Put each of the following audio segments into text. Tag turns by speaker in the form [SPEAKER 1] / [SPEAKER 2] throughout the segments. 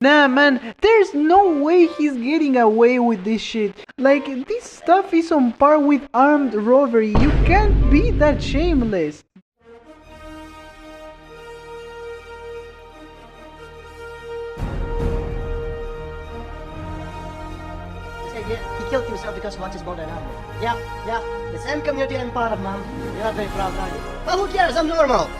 [SPEAKER 1] Nah man, there's no way he's getting away with this shit. Like, this stuff is on par with armed robbery. You can't be that shameless.
[SPEAKER 2] He killed himself because he wants his brother now. Yeah, the same community I'm part of, man. You're not very proud, are you? But who cares? I'm normal.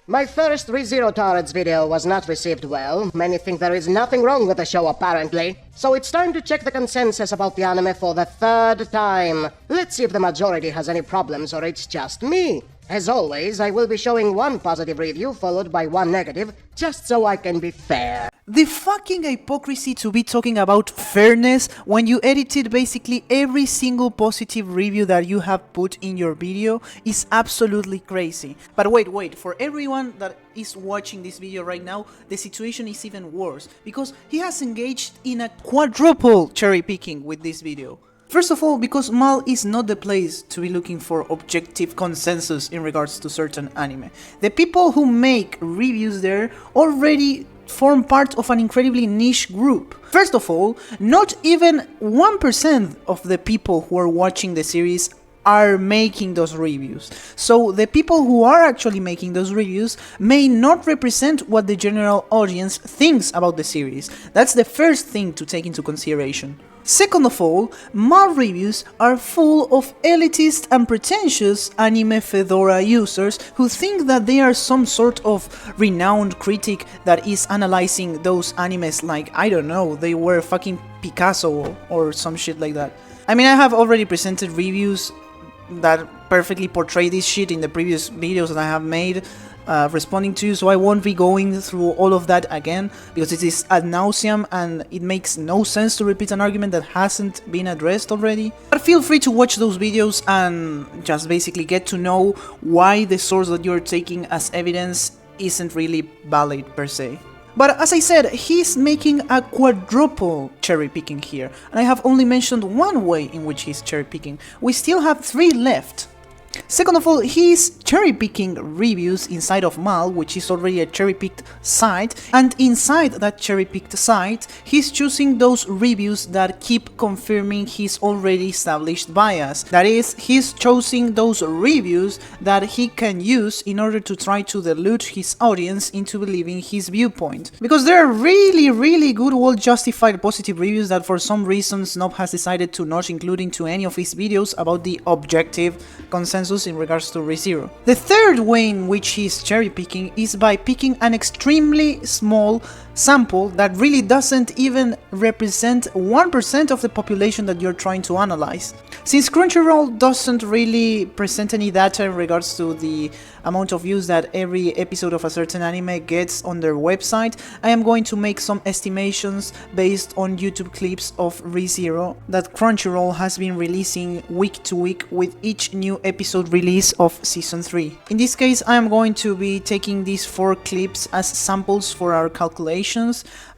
[SPEAKER 2] My first ReZero Torrents video was not received well. Many think there is nothing wrong with the show, apparently. So it's time to check the consensus about the anime for the third time. Let's see if the majority has any problems or it's just me. As always, I will be showing one positive review followed by one negative, just so I can be fair.
[SPEAKER 1] The fucking hypocrisy to be talking about fairness when you edited basically every single positive review that you have put in your video is absolutely crazy. But wait, for everyone that is watching this video right now, the situation is even worse, because he has engaged in a quadruple cherry picking with this video. First of all, because Mal is not the place to be looking for objective consensus in regards to certain anime. The people who make reviews there already form part of an incredibly niche group. First of all, not even 1% of the people who are watching the series are making those reviews. So the people who are actually making those reviews may not represent what the general audience thinks about the series. That's the first thing to take into consideration. Second of all, Mal reviews are full of elitist and pretentious anime fedora users who think that they are some sort of renowned critic that is analyzing those animes like, I don't know, they were fucking Picasso or some shit like that. I mean, I have already presented reviews that perfectly portray this shit in the previous videos that I have made responding to you, so I won't be going through all of that again because it is ad nauseam and it makes no sense to repeat an argument that hasn't been addressed already. But feel free to watch those videos and just basically get to know why the source that you're taking as evidence isn't really valid per se. But as I said, he's making a quadruple cherry picking here, and I have only mentioned one way in which he's cherry picking. We still have 3 left. Second of all, he's cherry-picking reviews inside of Mal, which is already a cherry-picked site, and inside that cherry-picked site, he's choosing those reviews that keep confirming his already established bias. That is, he's choosing those reviews that he can use in order to try to delude his audience into believing his viewpoint. Because there are really good, well-justified positive reviews that for some reason Snob has decided to not include into any of his videos about the objective consensus in regards to ReZero. The third way in which he's cherry picking is by picking an extremely small sample that really doesn't even represent 1% of the population that you're trying to analyze. Since Crunchyroll doesn't really present any data in regards to the amount of views that every episode of a certain anime gets on their website, I am going to make some estimations based on YouTube clips of ReZero that Crunchyroll has been releasing week to week with each new episode release of Season 3. In this case, I am going to be taking these 4 clips as samples for our calculations.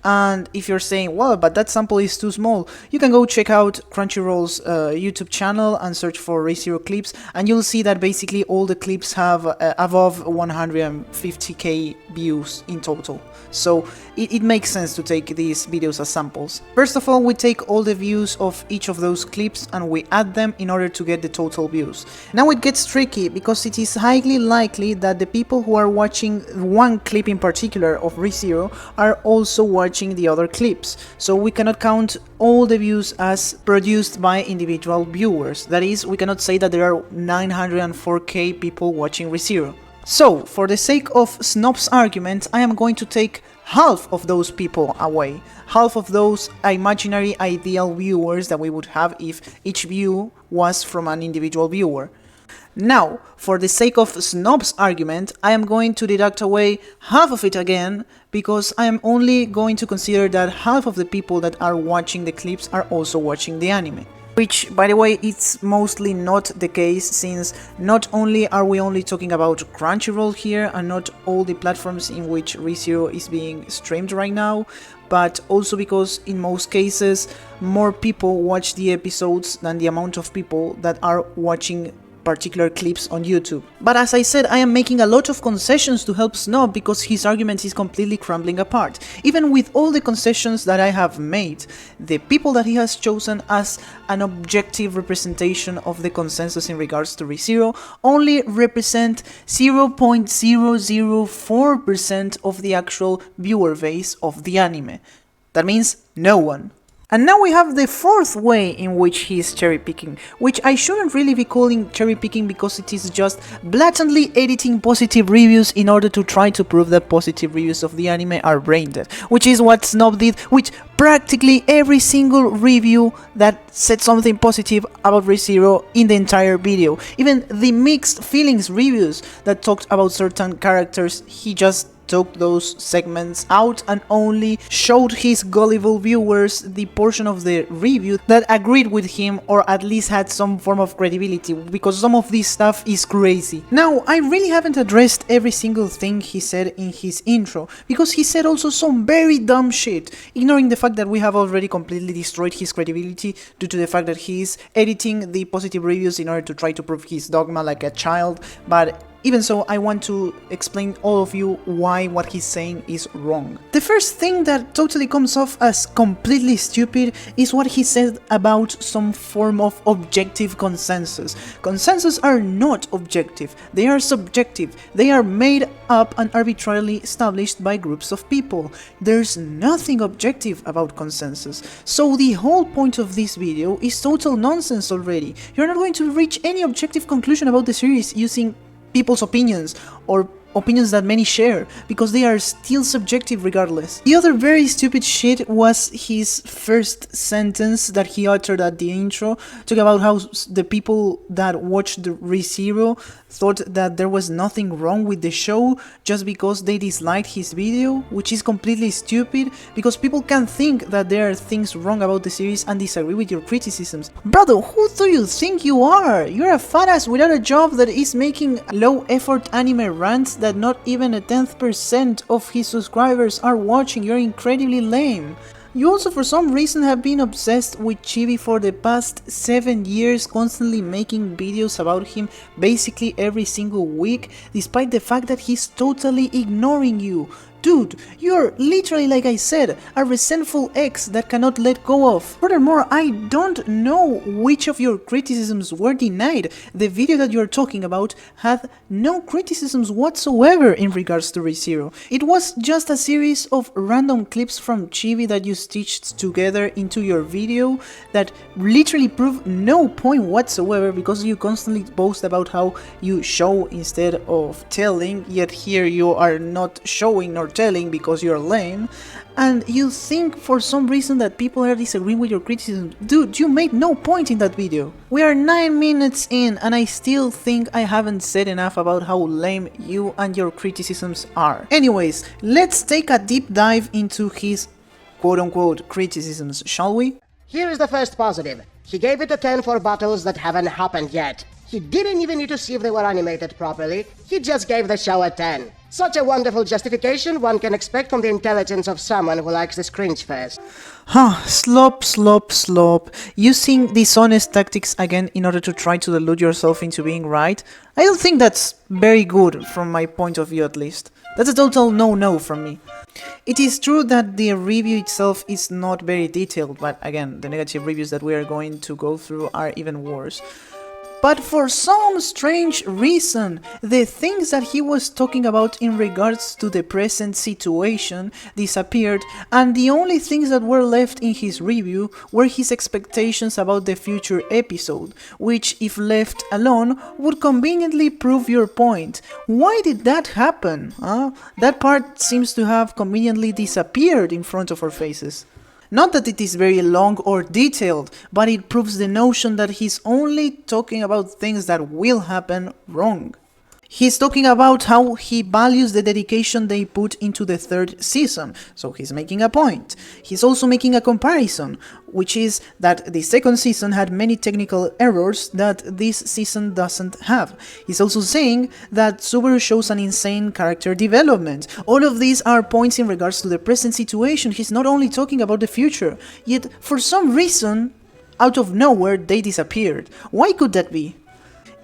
[SPEAKER 1] And if you're saying, well, but that sample is too small, you can go check out Crunchyroll's YouTube channel and search for ReZero clips, and you'll see that basically all the clips have above 150k views in total. So it makes sense to take these videos as samples. First of all, we take all the views of each of those clips and we add them in order to get the total views. Now it gets tricky because it is highly likely that the people who are watching one clip in particular of ReZero are also watching the other clips. So we cannot count all the views as produced by individual viewers. That is, we cannot say that there are 904k people watching ReZero. So, for the sake of Snob's argument, I am going to take half of those people away. Half of those imaginary ideal viewers that we would have if each view was from an individual viewer. Now, for the sake of Snob's argument, I am going to deduct away half of it again, because I am only going to consider that half of the people that are watching the clips are also watching the anime. Which, by the way, it's mostly not the case, since not only are we only talking about Crunchyroll here and not all the platforms in which ReZero is being streamed right now, but also because in most cases more people watch the episodes than the amount of people that are watching particular clips on YouTube. But as I said, I am making a lot of concessions to help Snob because his argument is completely crumbling apart. Even with all the concessions that I have made, the people that he has chosen as an objective representation of the consensus in regards to ReZero only represent 0.004% of the actual viewer base of the anime. That means no one. And now we have the fourth way in which he is cherry picking, which I shouldn't really be calling cherry picking because it is just blatantly editing positive reviews in order to try to prove that positive reviews of the anime are brain dead, which is what Snob did with practically every single review that said something positive about ReZero in the entire video. Even the mixed feelings reviews that talked about certain characters, he just took those segments out and only showed his gullible viewers the portion of the review that agreed with him or at least had some form of credibility, because some of this stuff is crazy. Now, I really haven't addressed every single thing he said in his intro, because he said also some very dumb shit, ignoring the fact that we have already completely destroyed his credibility due to the fact that he is editing the positive reviews in order to try to prove his dogma like a child. But even so, I want to explain all of you why what he's saying is wrong. The first thing that totally comes off as completely stupid is what he said about some form of objective consensus. Consensus are not objective, they are subjective. They are made up and arbitrarily established by groups of people. There's nothing objective about consensus. So the whole point of this video is total nonsense already. You're not going to reach any objective conclusion about the series using people's opinions or opinions that many share, because they are still subjective regardless. The other very stupid shit was his first sentence that he uttered at the intro, talking about how the people that watched ReZero thought that there was nothing wrong with the show just because they disliked his video, which is completely stupid, because people can think that there are things wrong about the series and disagree with your criticisms. Brother, who do you think you are? You're a fat ass without a job that is making low effort anime rants that not even a 10% of his subscribers are watching. You're incredibly lame. You also for some reason have been obsessed with Chibi for the past 7 years, constantly making videos about him basically every single week, despite the fact that he's totally ignoring you. Dude, you're literally, like I said, a resentful ex that cannot let go of. Furthermore, I don't know which of your criticisms were denied. The video that you're talking about had no criticisms whatsoever in regards to ReZero. It was just a series of random clips from Chibi that you stitched together into your video that literally prove no point whatsoever, because you constantly boast about how you show instead of telling, yet here you are not showing nor telling because you're lame, and you think for some reason that people are disagreeing with your criticism. Dude, you made no point in that video. We are 9 minutes in and I still think I haven't said enough about how lame you and your criticisms are. Anyways, let's take a deep dive into his quote-unquote criticisms, shall we?
[SPEAKER 2] Here is the first positive. He gave it a 10 for battles that haven't happened yet. He didn't even need to see if they were animated properly. He just gave the show a 10. Such a wonderful justification one can expect from the intelligence of someone who likes this cringe fest.
[SPEAKER 1] Slop. Using dishonest tactics again in order to try to delude yourself into being right. I don't think that's very good from my point of view, at least. That's a total no-no from me. It is true that the review itself is not very detailed, but again, the negative reviews that we are going to go through are even worse. But for some strange reason, the things that he was talking about in regards to the present situation disappeared, and the only things that were left in his review were his expectations about the future episode, which, if left alone, would conveniently prove your point. Why did that happen? That part seems to have conveniently disappeared in front of our faces. Not that it is very long or detailed, but it proves the notion that he's only talking about things that will happen wrong. He's talking about how he values the dedication they put into the third season, so he's making a point. He's also making a comparison, which is that the second season had many technical errors that this season doesn't have. He's also saying that Subaru shows an insane character development. All of these are points in regards to the present situation. He's not only talking about the future, yet for some reason, out of nowhere, they disappeared. Why could that be?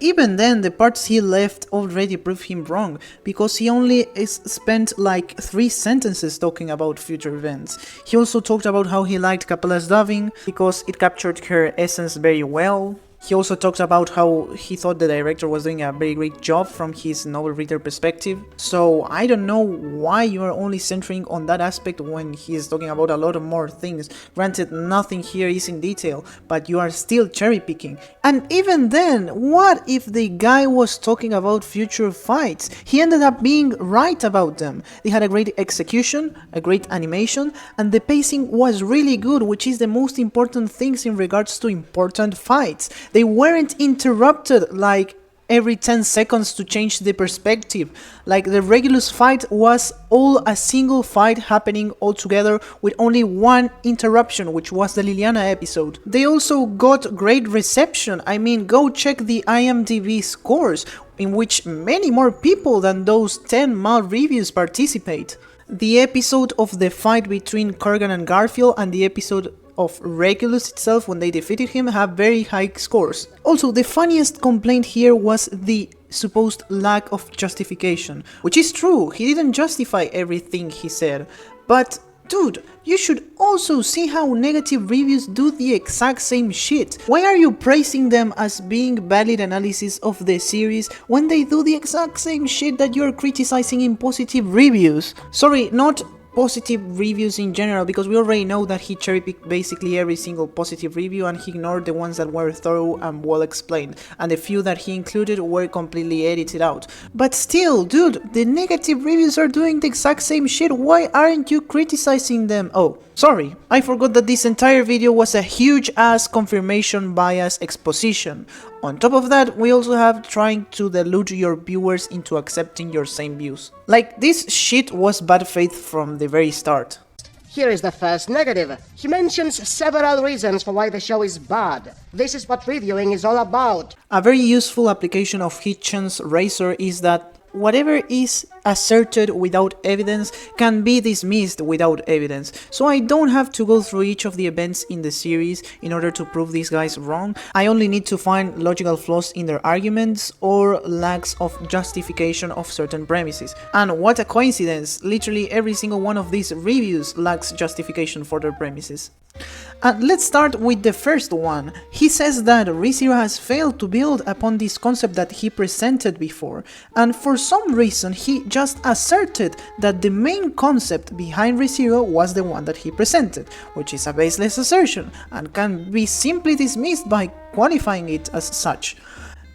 [SPEAKER 1] even then, the parts he left already prove him wrong, because he only spent like 3 sentences talking about future events. He also talked about how he liked Capella's dubbing, because it captured her essence very well. He also talked about how he thought the director was doing a very great job from his novel reader perspective. So I don't know why you are only centering on that aspect when he is talking about a lot of more things. Granted, nothing here is in detail, but you are still cherry picking. And even then, what if the guy was talking about future fights? He ended up being right about them. They had a great execution, a great animation, and the pacing was really good, which is the most important things in regards to important fights. They weren't interrupted like every 10 seconds to change the perspective. Like the Regulus fight was all a single fight happening all together with only one interruption, which was the Liliana episode. They also got great reception. I mean, go check the IMDb scores, in which many more people than those 10 mal reviews participate. The episode of the fight between Kurgan and Garfield and the episode of Regulus itself when they defeated him have very high scores. Also, the funniest complaint here was the supposed lack of justification, which is true, he didn't justify everything he said, but dude, you should also see how negative reviews do the exact same shit. Why are you praising them as being valid analysis of the series when they do the exact same shit that you're criticizing in positive reviews? Sorry, not positive reviews in general, because we already know that he cherry-picked basically every single positive review and he ignored the ones that were thorough and well explained, and the few that he included were completely edited out. But still, dude, the negative reviews are doing the exact same shit. Why aren't you criticizing them? Oh, sorry, I forgot that this entire video was a huge ass confirmation bias exposition. On top of that, we also have trying to delude your viewers into accepting your same views. Like, this shit was bad faith from the very start.
[SPEAKER 2] Here is the first negative. He mentions several reasons for why the show is bad. This is what reviewing is all about.
[SPEAKER 1] A very useful application of Hitchens' razor is that whatever is asserted without evidence can be dismissed without evidence. So I don't have to go through each of the events in the series in order to prove these guys wrong. I only need to find logical flaws in their arguments or lacks of justification of certain premises. And what a coincidence, literally every single one of these reviews lacks justification for their premises. And let's start with the first one. He says that ReZero has failed to build upon this concept that he presented before, and for some reason he just asserted that the main concept behind ReZero was the one that he presented, which is a baseless assertion and can be simply dismissed by qualifying it as such.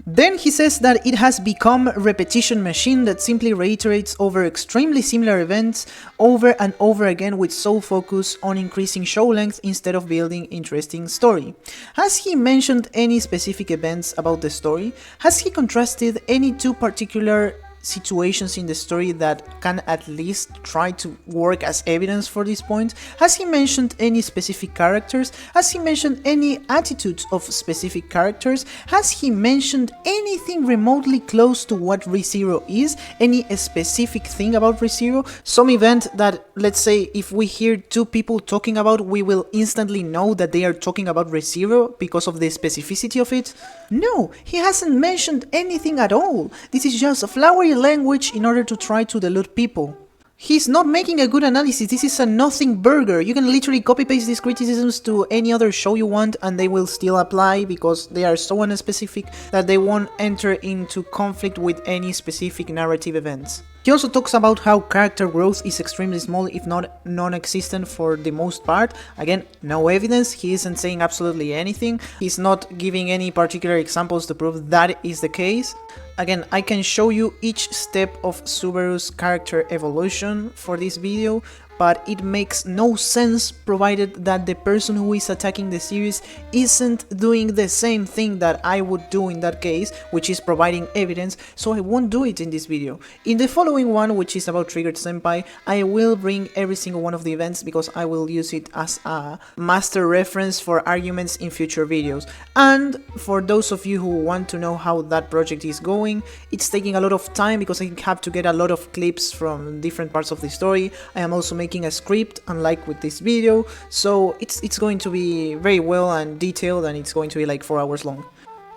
[SPEAKER 1] Then he says that it has become a repetition machine that simply reiterates over extremely similar events over and over again with sole focus on increasing show length instead of building interesting story. Has he mentioned any specific events about the story? Has he contrasted any two particular situations in the story that can at least try to work as evidence for this point? Has he mentioned any specific characters? Has he mentioned any attitudes of specific characters? Has he mentioned anything remotely close to what ReZero is? Any specific thing about ReZero? Some event that, let's say, if we hear two people talking about, we will instantly know that they are talking about ReZero because of the specificity of it? No, he hasn't mentioned anything at all. This is just a flowery language in order to try to delude people. He's not making a good analysis. This is a nothing burger. You can literally copy paste these criticisms to any other show you want and they will still apply because they are so unspecific that they won't enter into conflict with any specific narrative events. He also talks about how character growth is extremely small, if not non-existent for the most part. Again, no evidence, he isn't saying absolutely anything. He's not giving any particular examples to prove that is the case. Again, I can show you each step of Subaru's character evolution for this video, but it makes no sense provided that the person who is attacking the series isn't doing the same thing that I would do in that case, which is providing evidence, so I won't do it in this video. In the following one, which is about Triggered Senpai, I will bring every single one of the events because I will use it as a master reference for arguments in future videos. And for those of you who want to know how that project is going, it's taking a lot of time because I have to get a lot of clips from different parts of the story. I am also making a script, unlike with this video, so it's going to be very well and detailed, and it's going to be like 4 hours long.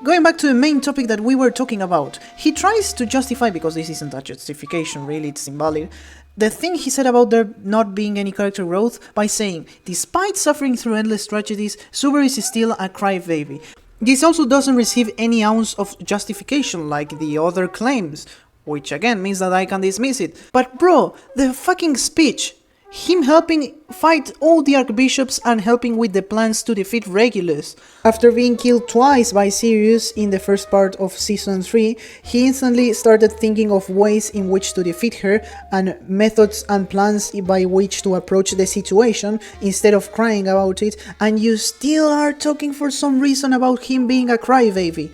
[SPEAKER 1] Going back to the main topic that we were talking about, he tries to justify, because this isn't a justification really, it's invalid, the thing he said about there not being any character growth by saying, despite suffering through endless tragedies, Subaru is still a crybaby. This also doesn't receive any ounce of justification like the other claims, which again means that I can dismiss it. But bro, the fucking speech, him helping fight all the archbishops and helping with the plans to defeat Regulus. After being killed twice by Sirius in the first part of Season 3, he instantly started thinking of ways in which to defeat her and methods and plans by which to approach the situation instead of crying about it, and you still are talking for some reason about him being a crybaby.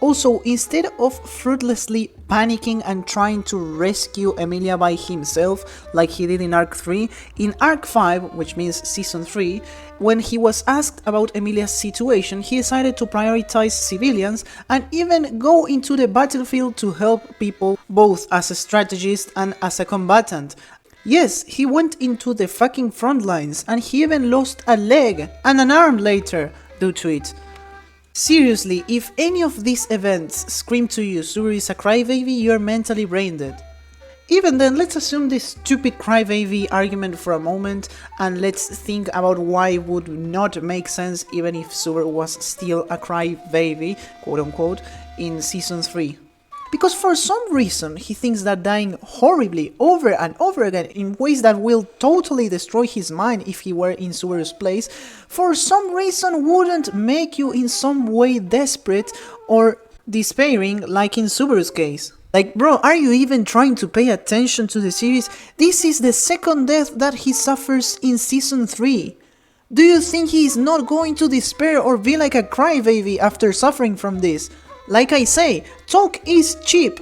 [SPEAKER 1] Also, instead of fruitlessly panicking and trying to rescue Emilia by himself, like he did in Arc 3, in Arc 5, which means Season 3, when he was asked about Emilia's situation, he decided to prioritize civilians and even go into the battlefield to help people, both as a strategist and as a combatant. Yes, he went into the fucking front lines, and he even lost a leg and an arm later due to it. Seriously, if any of these events scream to you Subaru is a crybaby, you're mentally brain dead. Even then, let's assume this stupid crybaby argument for a moment, and let's think about why it would not make sense even if Subaru was still a crybaby, quote unquote, in Season 3. Because for some reason he thinks that dying horribly over and over again in ways that will totally destroy his mind if he were in Subaru's place, for some reason wouldn't make you in some way desperate or despairing like in Subaru's case. Like bro, are you even trying to pay attention to the series? This is the second death that he suffers in Season 3. Do you think he is not going to despair or be like a crybaby after suffering from this? Like I say, talk is cheap.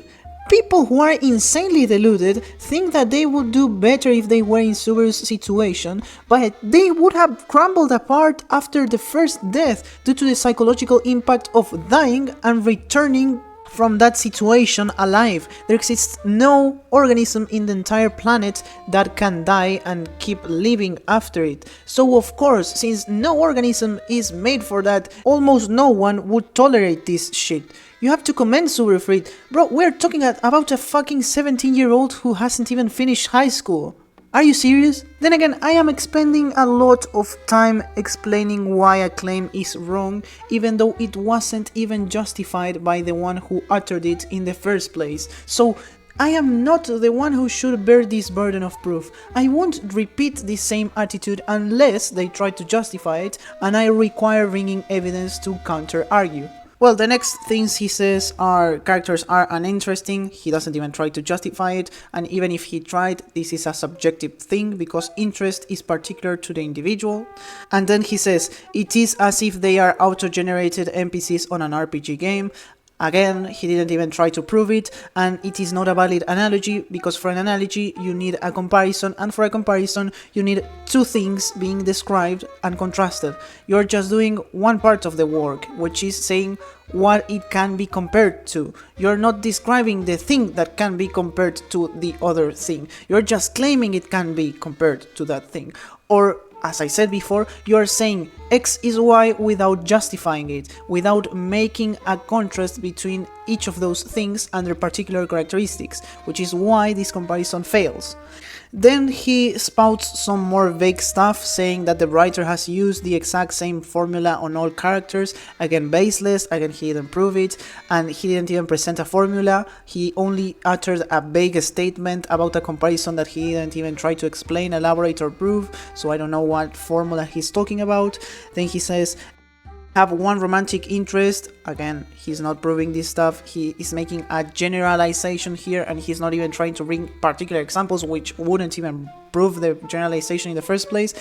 [SPEAKER 1] People who are insanely deluded think that they would do better if they were in Subaru's situation, but they would have crumbled apart after the first death due to the psychological impact of dying and returning from that situation alive. There exists no organism in the entire planet that can die and keep living after it. So of course, since no organism is made for that, almost no one would tolerate this shit. You have to commend Subaru for it. Bro, we're talking about a fucking 17-year-old who hasn't even finished high school. Are you serious? Then again, I am expending a lot of time explaining why a claim is wrong, even though it wasn't even justified by the one who uttered it in the first place. So, I am not the one who should bear this burden of proof. I won't repeat the same attitude unless they try to justify it, and I require bringing evidence to counter-argue. Well, the next things he says are characters are uninteresting, he doesn't even try to justify it, and even if he tried, this is a subjective thing because interest is particular to the individual. And then he says, it is as if they are auto-generated NPCs on an RPG game. Again, he didn't even try to prove it, and it is not a valid analogy because for an analogy you need a comparison, and for a comparison you need two things being described and contrasted. You're just doing one part of the work, which is saying what it can be compared to. You're not describing the thing that can be compared to the other thing. You're just claiming it can be compared to that thing. Or as I said before, you are saying X is Y without justifying it, without making a contrast between each of those things and their particular characteristics, which is why this comparison fails. Then he spouts some more vague stuff, saying that the writer has used the exact same formula on all characters, again baseless, again he didn't prove it, and he didn't even present a formula, he only uttered a vague statement about a comparison that he didn't even try to explain, elaborate or prove, so I don't know what formula he's talking about. Then he says, have one romantic interest. Again, he's not proving this stuff, he is making a generalization here and he's not even trying to bring particular examples which wouldn't even prove the generalization in the first place.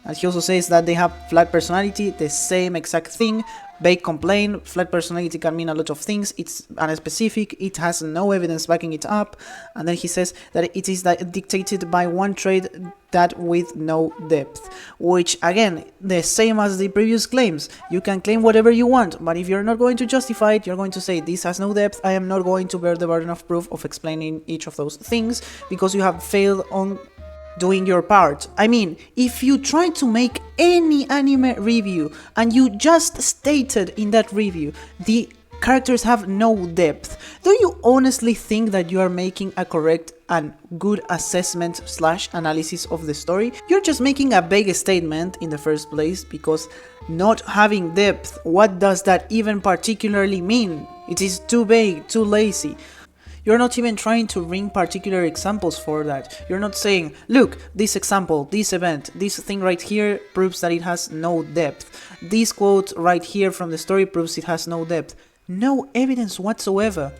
[SPEAKER 1] And he also says that they have flat personality, the same exact thing. Vague complaint, flat personality can mean a lot of things, it's unspecific, it has no evidence backing it up. And then he says that it is dictated by one trait, that with no depth, which again, the same as the previous claims. You can claim whatever you want, but if you're not going to justify it, you're going to say this has no depth, I am not going to bear the burden of proof of explaining each of those things because you have failed on doing your part. I mean, if you try to make any anime review and you just stated in that review the Characters have no depth. Do you honestly think that you are making a correct and good assessment / analysis of the story? You're just making a vague statement in the first place, because not having depth, what does that even particularly mean? It is too vague, too lazy. You're not even trying to bring particular examples for that. You're not saying, look, this example, this event, this thing right here proves that it has no depth. This quote right here from the story proves it has no depth. No evidence whatsoever.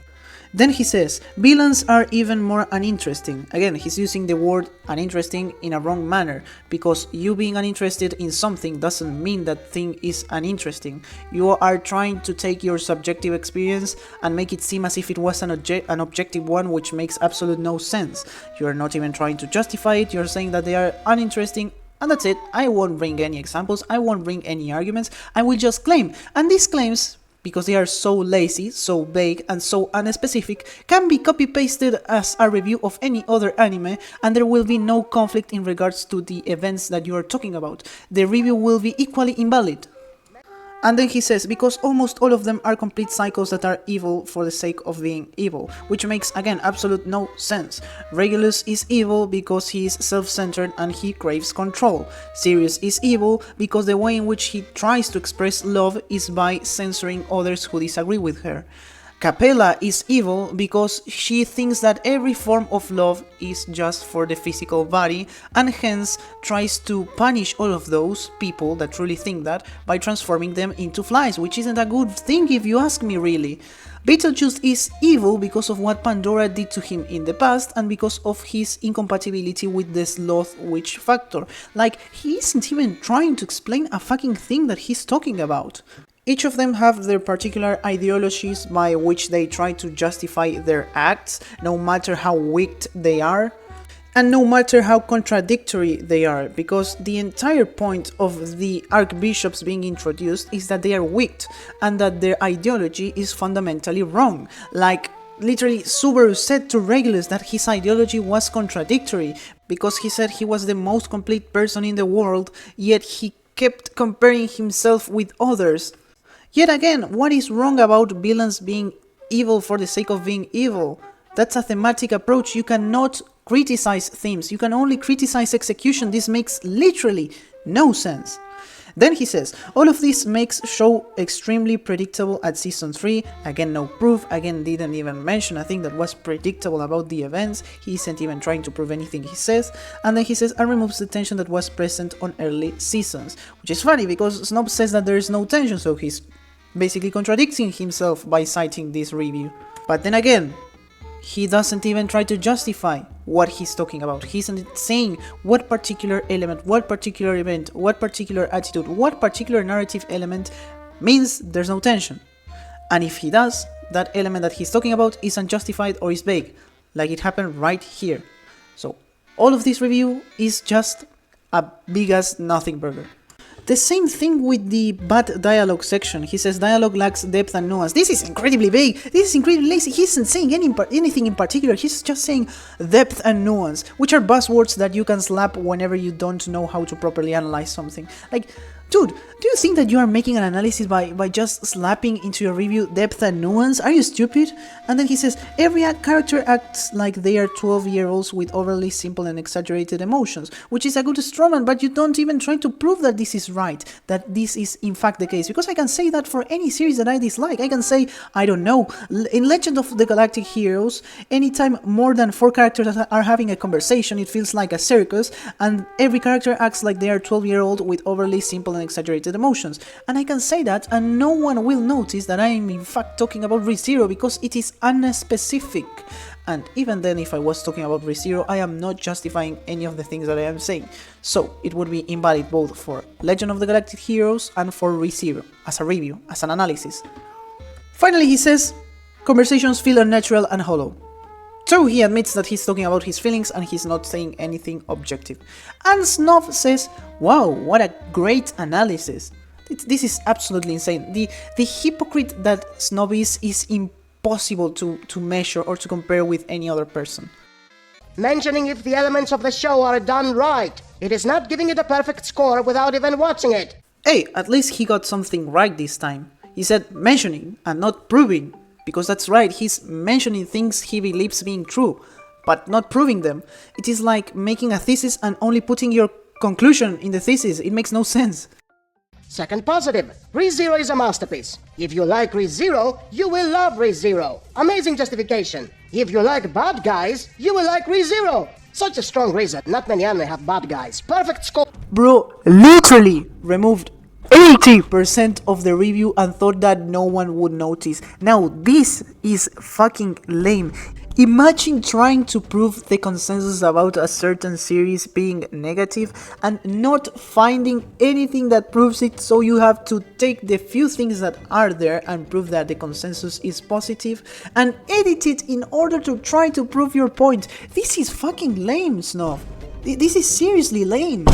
[SPEAKER 1] Then he says, villains are even more uninteresting. Again, he's using the word uninteresting in a wrong manner, because you being uninterested in something doesn't mean that thing is uninteresting. You are trying to take your subjective experience and make it seem as if it was an objective one, which makes absolute no sense. You're not even trying to justify it, you're saying that they are uninteresting, and that's it. I won't bring any examples, I won't bring any arguments, I will just claim. And these claims, because they are so lazy, so vague, and so unspecific, can be copy-pasted as a review of any other anime, and there will be no conflict in regards to the events that you are talking about. The review will be equally invalid. And then he says, because almost all of them are complete cycles that are evil for the sake of being evil, which makes, again, absolute no sense. Regulus is evil because he is self-centered and he craves control. Sirius is evil because the way in which he tries to express love is by censoring others who disagree with her. Capella is evil because she thinks that every form of love is just for the physical body, and hence tries to punish all of those people that truly think that by transforming them into flies, which isn't a good thing if you ask me, really. Beetlejuice is evil because of what Pandora did to him in the past, and because of his incompatibility with the sloth witch factor. Like, he isn't even trying to explain a fucking thing that he's talking about. Each of them have their particular ideologies by which they try to justify their acts, no matter how wicked they are, and no matter how contradictory they are, because the entire point of the archbishops being introduced is that they are wicked, and that their ideology is fundamentally wrong. Like, literally, Subaru said to Regulus that his ideology was contradictory, because he said he was the most complete person in the world, yet he kept comparing himself with others. Yet again, what is wrong about villains being evil for the sake of being evil? That's a thematic approach. You cannot criticize themes, you can only criticize execution. This makes literally no sense. Then he says, all of this makes show extremely predictable at season 3, again no proof, again didn't even mention a thing that was predictable about the events, he isn't even trying to prove anything he says, and then he says, and removes the tension that was present on early seasons, which is funny because Snob says that there is no tension, so he's basically contradicting himself by citing this review. But then again, he doesn't even try to justify what he's talking about. He isn't saying what particular element, what particular event, what particular attitude, what particular narrative element means there's no tension. And if he does, that element that he's talking about is unjustified or is vague, like it happened right here. So all of this review is just a big ass nothing burger. The same thing with the bad dialogue section. He says dialogue lacks depth and nuance. This is incredibly vague. This is incredibly lazy. He isn't saying anything in particular. He's just saying depth and nuance, which are buzzwords that you can slap whenever you don't know how to properly analyze something. Like, dude, do you think that you are making an analysis by just slapping into your review depth and nuance? Are you stupid? And then he says, every character acts like they are 12-year-olds with overly simple and exaggerated emotions, which is a good strawman, but you don't even try to prove that this is right, that this is in fact the case, because I can say that for any series that I dislike. I can say, I don't know, in Legend of the Galactic Heroes, anytime more than 4 characters are having a conversation, it feels like a circus, and every character acts like they are 12-year-old with overly simple and exaggerated emotions. And I can say that and no one will notice that I am in fact talking about ReZero because it is unspecific. And even then, if I was talking about ReZero, I am not justifying any of the things that I am saying. So it would be invalid both for Legend of the Galactic Heroes and for ReZero, as a review, as an analysis. Finally, he says, conversations feel unnatural and hollow. So he admits that he's talking about his feelings and he's not saying anything objective. And Snob says, wow, what a great analysis. This is absolutely insane. The hypocrite that Snob is impossible to measure or to compare with any other person.
[SPEAKER 2] Mentioning if the elements of the show are done right. It is not giving it a perfect score without even watching it.
[SPEAKER 1] Hey, at least he got something right this time. He said mentioning and not proving, because that's right, he's mentioning things he believes being true, but not proving them. It is like making a thesis and only putting your conclusion in the thesis. It makes no sense.
[SPEAKER 2] Second positive, ReZero is a masterpiece. If you like ReZero, you will love ReZero. Amazing justification. If you like bad guys, you will like ReZero. Such a strong reason. Not many anime have bad guys. Perfect score.
[SPEAKER 1] Bro, literally removed 80% of the review and thought that no one would notice. Now, this is fucking lame. Imagine trying to prove the consensus about a certain series being negative and not finding anything that proves it, so you have to take the few things that are there and prove that the consensus is positive and edit it in order to try to prove your point. This is fucking lame, Snuff. This is seriously lame.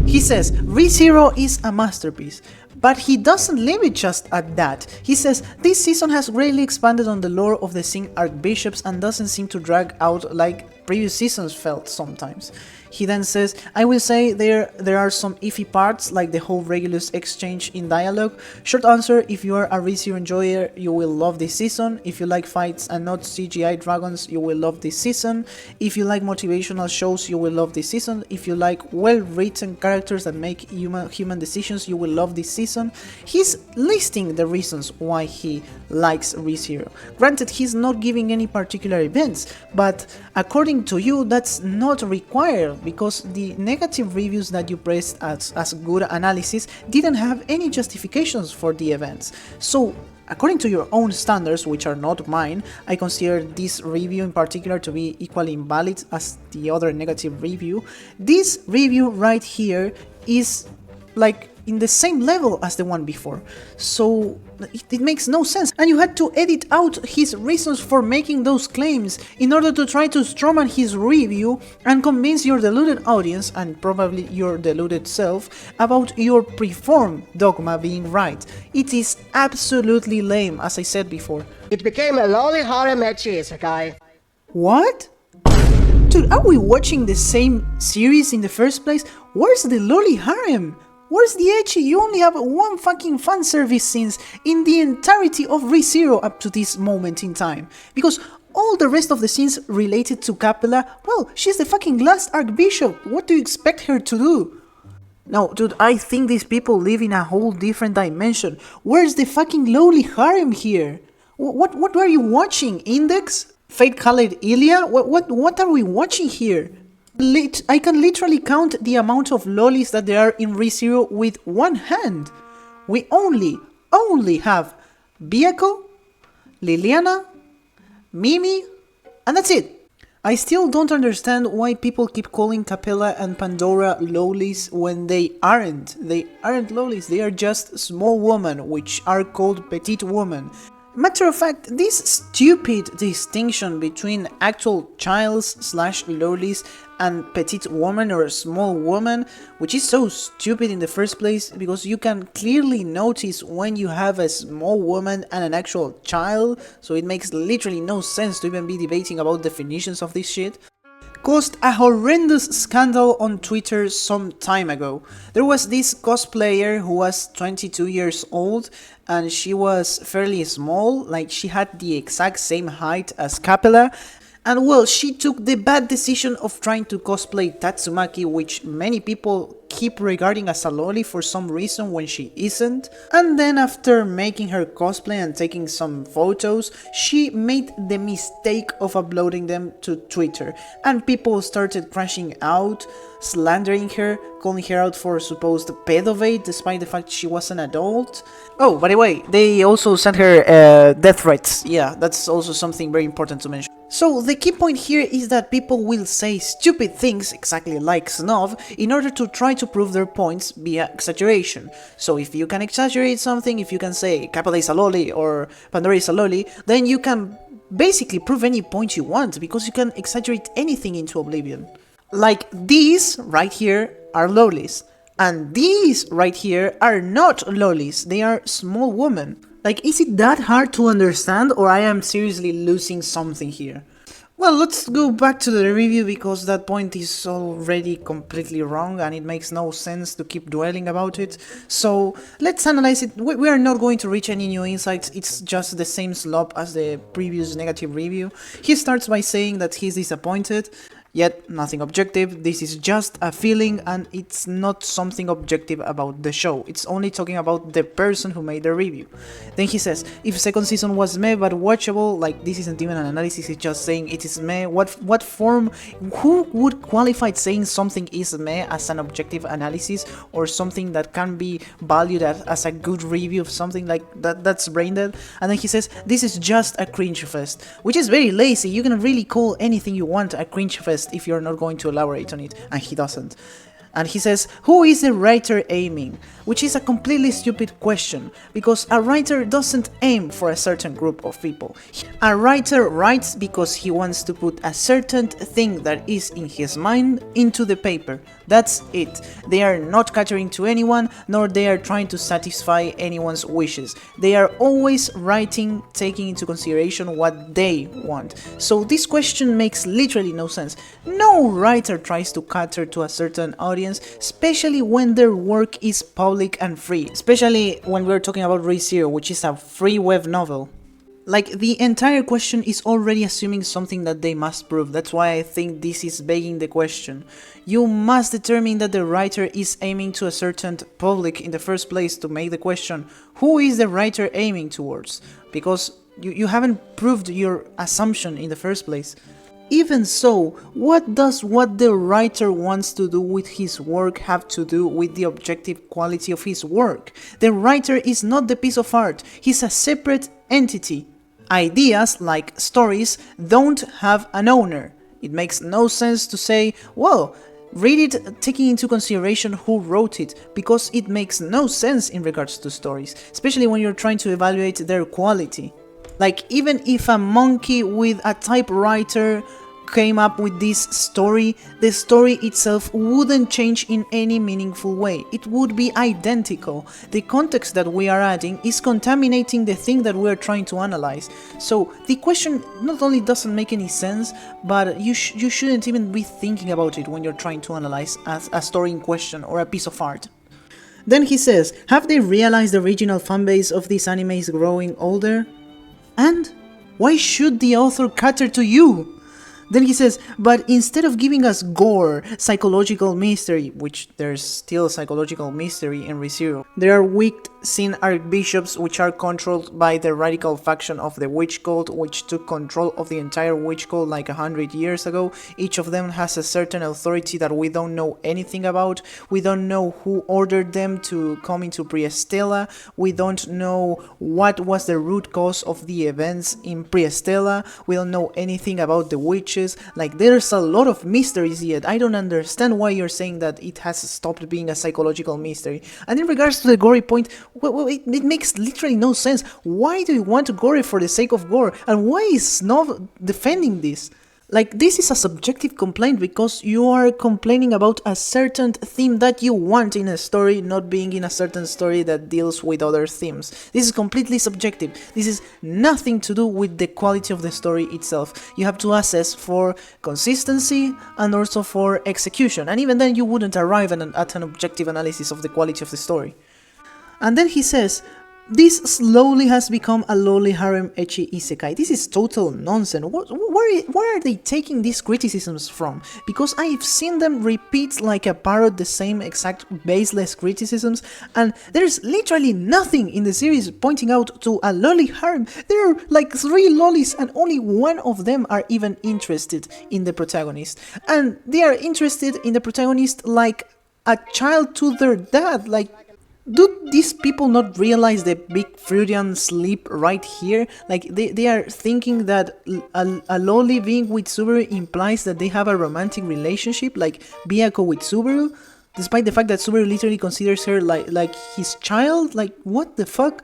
[SPEAKER 1] He says ReZero is a masterpiece, but he doesn't leave it just at that. He says this season has greatly expanded on the lore of the Singh archbishops and doesn't seem to drag out like previous seasons felt sometimes. He then says, I will say there are some iffy parts, like the whole Regulus exchange in dialogue. Short answer, if you are a ReZero enjoyer, you will love this season. If you like fights and not CGI dragons, you will love this season. If you like motivational shows, you will love this season. If you like well-written characters that make human decisions, you will love this season. He's listing the reasons why he likes ReZero. Granted, he's not giving any particular events, but according to you, that's not required, because the negative reviews that you praised as good analysis didn't have any justifications for the events. So, according to your own standards, which are not mine, I consider this review in particular to be equally invalid as the other negative review. This review right here is like in the same level as the one before, so it makes no sense, and you had to edit out his reasons for making those claims in order to try to strawman his review and convince your deluded audience, and probably your deluded self, about your preformed dogma being right. It is absolutely lame, as I said before.
[SPEAKER 2] It became a lolly harem ecchi isekai.
[SPEAKER 1] What? Dude, are we watching the same series in the first place? Where's the lolly harem? Where's the ecchi? You only have one fucking fanservice scenes in the entirety of ReZero up to this moment in time. Because all the rest of the scenes related to Capella, well, she's the fucking last archbishop. What do you expect her to do? No, dude, I think these people live in a whole different dimension. Where's the fucking lowly harem here? What are you watching? Index? Fate-colored Ilya? What are we watching here? I can literally count the amount of lolis that there are in ReZero with one hand. We only have Byaku, Liliana, Mimi, and that's it. I still don't understand why people keep calling Capella and Pandora lolis when they aren't. They aren't lolis, they are just small women, which are called petite women. Matter of fact, this stupid distinction between actual childs/lolis and petite woman or small woman, which is so stupid in the first place, because you can clearly notice when you have a small woman and an actual child, so it makes literally no sense to even be debating about definitions of this shit. Caused a horrendous scandal on Twitter some time ago. There was this cosplayer who was 22 years old and she was fairly small, like she had the exact same height as Capella. And well, she took the bad decision of trying to cosplay Tatsumaki, which many people keep regarding as a loli for some reason when she isn't. And then after making her cosplay and taking some photos, she made the mistake of uploading them to Twitter. And people started crashing out, slandering her, calling her out for supposed pedobate despite the fact she was an adult. Oh, by the way, they also sent her death threats. Yeah, that's also something very important to mention. So the key point here is that people will say stupid things, exactly like Snov, in order to try to prove their points via exaggeration. So if you can exaggerate something, if you can say Capella is a loli or Pandora is a loli, then you can basically prove any point you want, because you can exaggerate anything into oblivion. Like these right here are lolis, and these right here are not lolis, they are small women. Like, is it that hard to understand, or I am seriously losing something here? Well, let's go back to the review because that point is already completely wrong and it makes no sense to keep dwelling about it. So let's analyze it. We are not going to reach any new insights, it's just the same slop as the previous negative review. He starts by saying that he's disappointed. Yet, nothing objective, this is just a feeling and it's not something objective about the show, it's only talking about the person who made the review. Then he says, if second season was meh but watchable, like this isn't even an analysis, it's just saying it is meh, what form, who would qualify saying something is meh as an objective analysis or something that can be valued as a good review of something like that? That's brain dead. And then he says, this is just a cringe fest, which is very lazy, you can really call anything you want a cringe fest if you're not going to elaborate on it, and he doesn't. And he says, who is the writer aiming? Which is a completely stupid question, because a writer doesn't aim for a certain group of people. A writer writes because he wants to put a certain thing that is in his mind into the paper. That's it. They are not catering to anyone, nor they are trying to satisfy anyone's wishes. They are always writing, taking into consideration what they want. So this question makes literally no sense. No writer tries to cater to a certain audience, especially when their work is public and free. Especially when we're talking about ReZero, which is a free web novel. Like, the entire question is already assuming something that they must prove. That's why I think this is begging the question. You must determine that the writer is aiming to a certain public in the first place to make the question, who is the writer aiming towards? Because you haven't proved your assumption in the first place. Even so, what does what the writer wants to do with his work have to do with the objective quality of his work? The writer is not the piece of art, he's a separate entity. Ideas, like stories, don't have an owner. It makes no sense to say, well, read it taking into consideration who wrote it, because it makes no sense in regards to stories, especially when you're trying to evaluate their quality. Like, even if a monkey with a typewriter came up with this story, the story itself wouldn't change in any meaningful way. It would be identical. The context that we are adding is contaminating the thing that we are trying to analyze. So the question not only doesn't make any sense, but you shouldn't even be thinking about it when you're trying to analyze a story in question or a piece of art. Then he says, have they realized the original fanbase of this anime is growing older? And why should the author cater to you? Then he says, but instead of giving us gore, psychological mystery, which there's still psychological mystery in ReZero, there are wicked sin archbishops which are controlled by the radical faction of the witch cult, which took control of the entire witch cult like 100 years ago. Each of them has a certain authority that we don't know anything about. We don't know who ordered them to come into Priestella. We don't know what was the root cause of the events in Priestella. We don't know anything about the witches. Like, there's a lot of mysteries yet. I don't understand why you're saying that it has stopped being a psychological mystery. And in regards to the gory point, well, it makes literally no sense. Why do you want to gore for the sake of gore? And why is Snow defending this? Like, this is a subjective complaint because you are complaining about a certain theme that you want in a story not being in a certain story that deals with other themes. This is completely subjective. This is nothing to do with the quality of the story itself. You have to assess for consistency and also for execution. And even then you wouldn't arrive at an objective analysis of the quality of the story. And then he says, this slowly has become a lowly harem ecchi isekai. This is total nonsense. Where are they taking these criticisms from? Because I've seen them repeat like a parrot the same exact baseless criticisms, and there's literally nothing in the series pointing out to a lolly harem. There are like 3 lollies and only one of them are even interested in the protagonist. And they are interested in the protagonist like a child to their dad. Like, do these people not realize the big Freudian slip right here? Like, they are thinking that a lolly being with Subaru implies that they have a romantic relationship, like Byakuya with Subaru, despite the fact that Subaru literally considers her like his child? Like, what the fuck?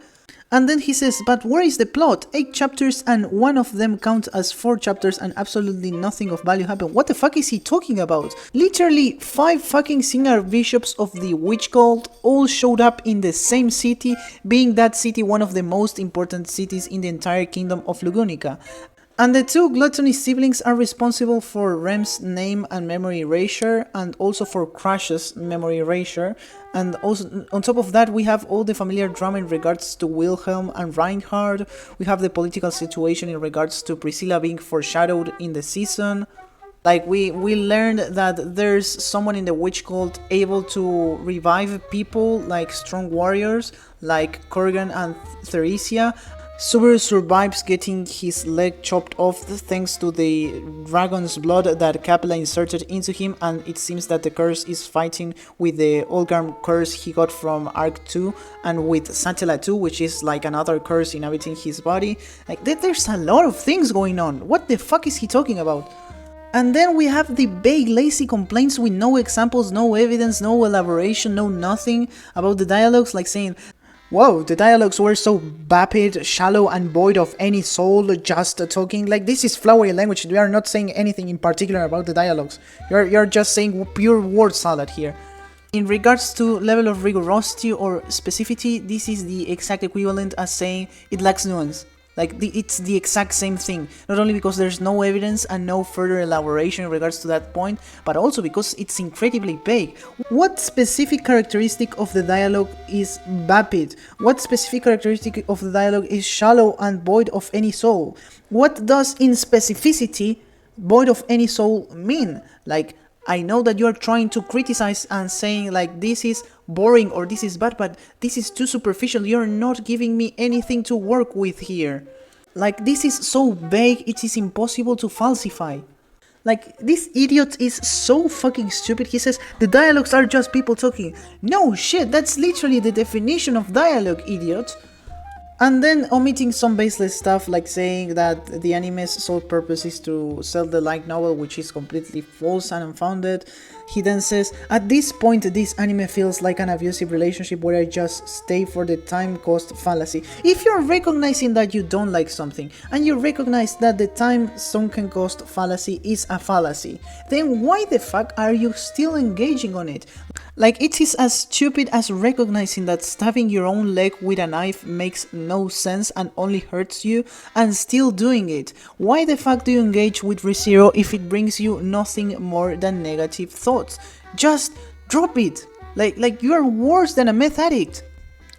[SPEAKER 1] And then he says, but where is the plot? 8 chapters and one of them count as 4 chapters and absolutely nothing of value happened. What the fuck is he talking about? Literally 5 fucking senior bishops of the witch cult all showed up in the same city, being that city one of the most important cities in the entire kingdom of Lugunica. And the two gluttony siblings are responsible for Rem's name and memory erasure, and also for Crash's memory erasure. And also, on top of that, we have all the familiar drama in regards to Wilhelm and Reinhard. We have the political situation in regards to Priscilla being foreshadowed in the season. Like, we learned that there's someone in the witch cult able to revive people, like strong warriors, like Kurgan and Theresia. Subaru survives getting his leg chopped off thanks to the dragon's blood that Capella inserted into him, and it seems that the curse is fighting with the Olgarm curse he got from Arc 2 and with Satella 2, which is like another curse inhabiting his body. Like, there's a lot of things going on. What the fuck is he talking about? And then we have the vague, lazy complaints with no examples, no evidence, no elaboration, no nothing about the dialogues, like saying, whoa, the dialogues were so vapid, shallow, and void of any soul, just talking. Like, this is flowery language. We are not saying anything in particular about the dialogues. You're just saying pure word salad here. In regards to level of rigorosity or specificity, this is the exact equivalent as saying it lacks nuance. Like, it's the exact same thing, not only because there's no evidence and no further elaboration in regards to that point, but also because it's incredibly vague. What specific characteristic of the dialogue is vapid? What specific characteristic of the dialogue is shallow and void of any soul? What does in specificity void of any soul mean? Like, I know that you are trying to criticize and saying like this is boring or this is bad, but this is too superficial. You're not giving me anything to work with here. Like, this is so vague, it is impossible to falsify. Like, this idiot is so fucking stupid. He says the dialogues are just people talking. No shit, that's literally the definition of dialogue, idiot. And then omitting some baseless stuff like saying that the anime's sole purpose is to sell the light novel, which is completely false and unfounded. He then says, at this point this anime feels like an abusive relationship where I just stay for the time cost fallacy. If you're recognizing that you don't like something, and you recognize that the time sunken cost fallacy is a fallacy, then why the fuck are you still engaging on it? Like, it is as stupid as recognizing that stabbing your own leg with a knife makes no sense and only hurts you, and still doing it. Why the fuck do you engage with ReZero if it brings you nothing more than negative thoughts? Just drop it. Like you are worse than a meth addict.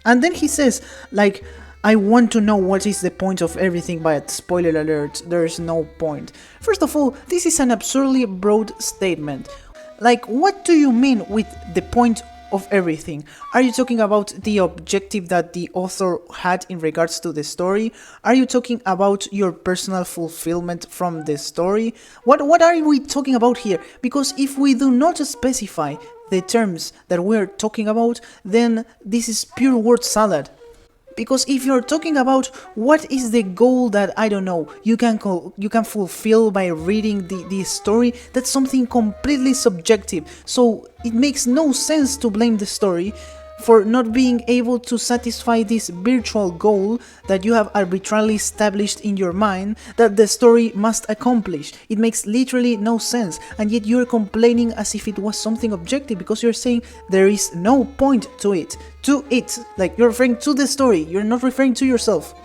[SPEAKER 1] And then he says, like, I want to know what is the point of everything, but spoiler alert, there is no point. First of all, this is an absurdly broad statement. Like, what do you mean with the point of everything? Are you talking about the objective that the author had in regards to the story? Are you talking about your personal fulfillment from the story? What are we talking about here? Because if we do not specify the terms that we're talking about, then this is pure word salad. Because if you're talking about what is the goal that, I don't know, you can fulfill by reading the story, that's something completely subjective. So it makes no sense to blame the story for not being able to satisfy this virtual goal that you have arbitrarily established in your mind that the story must accomplish. It makes literally no sense, and yet you're complaining as if it was something objective because you're saying there is no point to it. Like, you're referring to the story, you're not referring to yourself.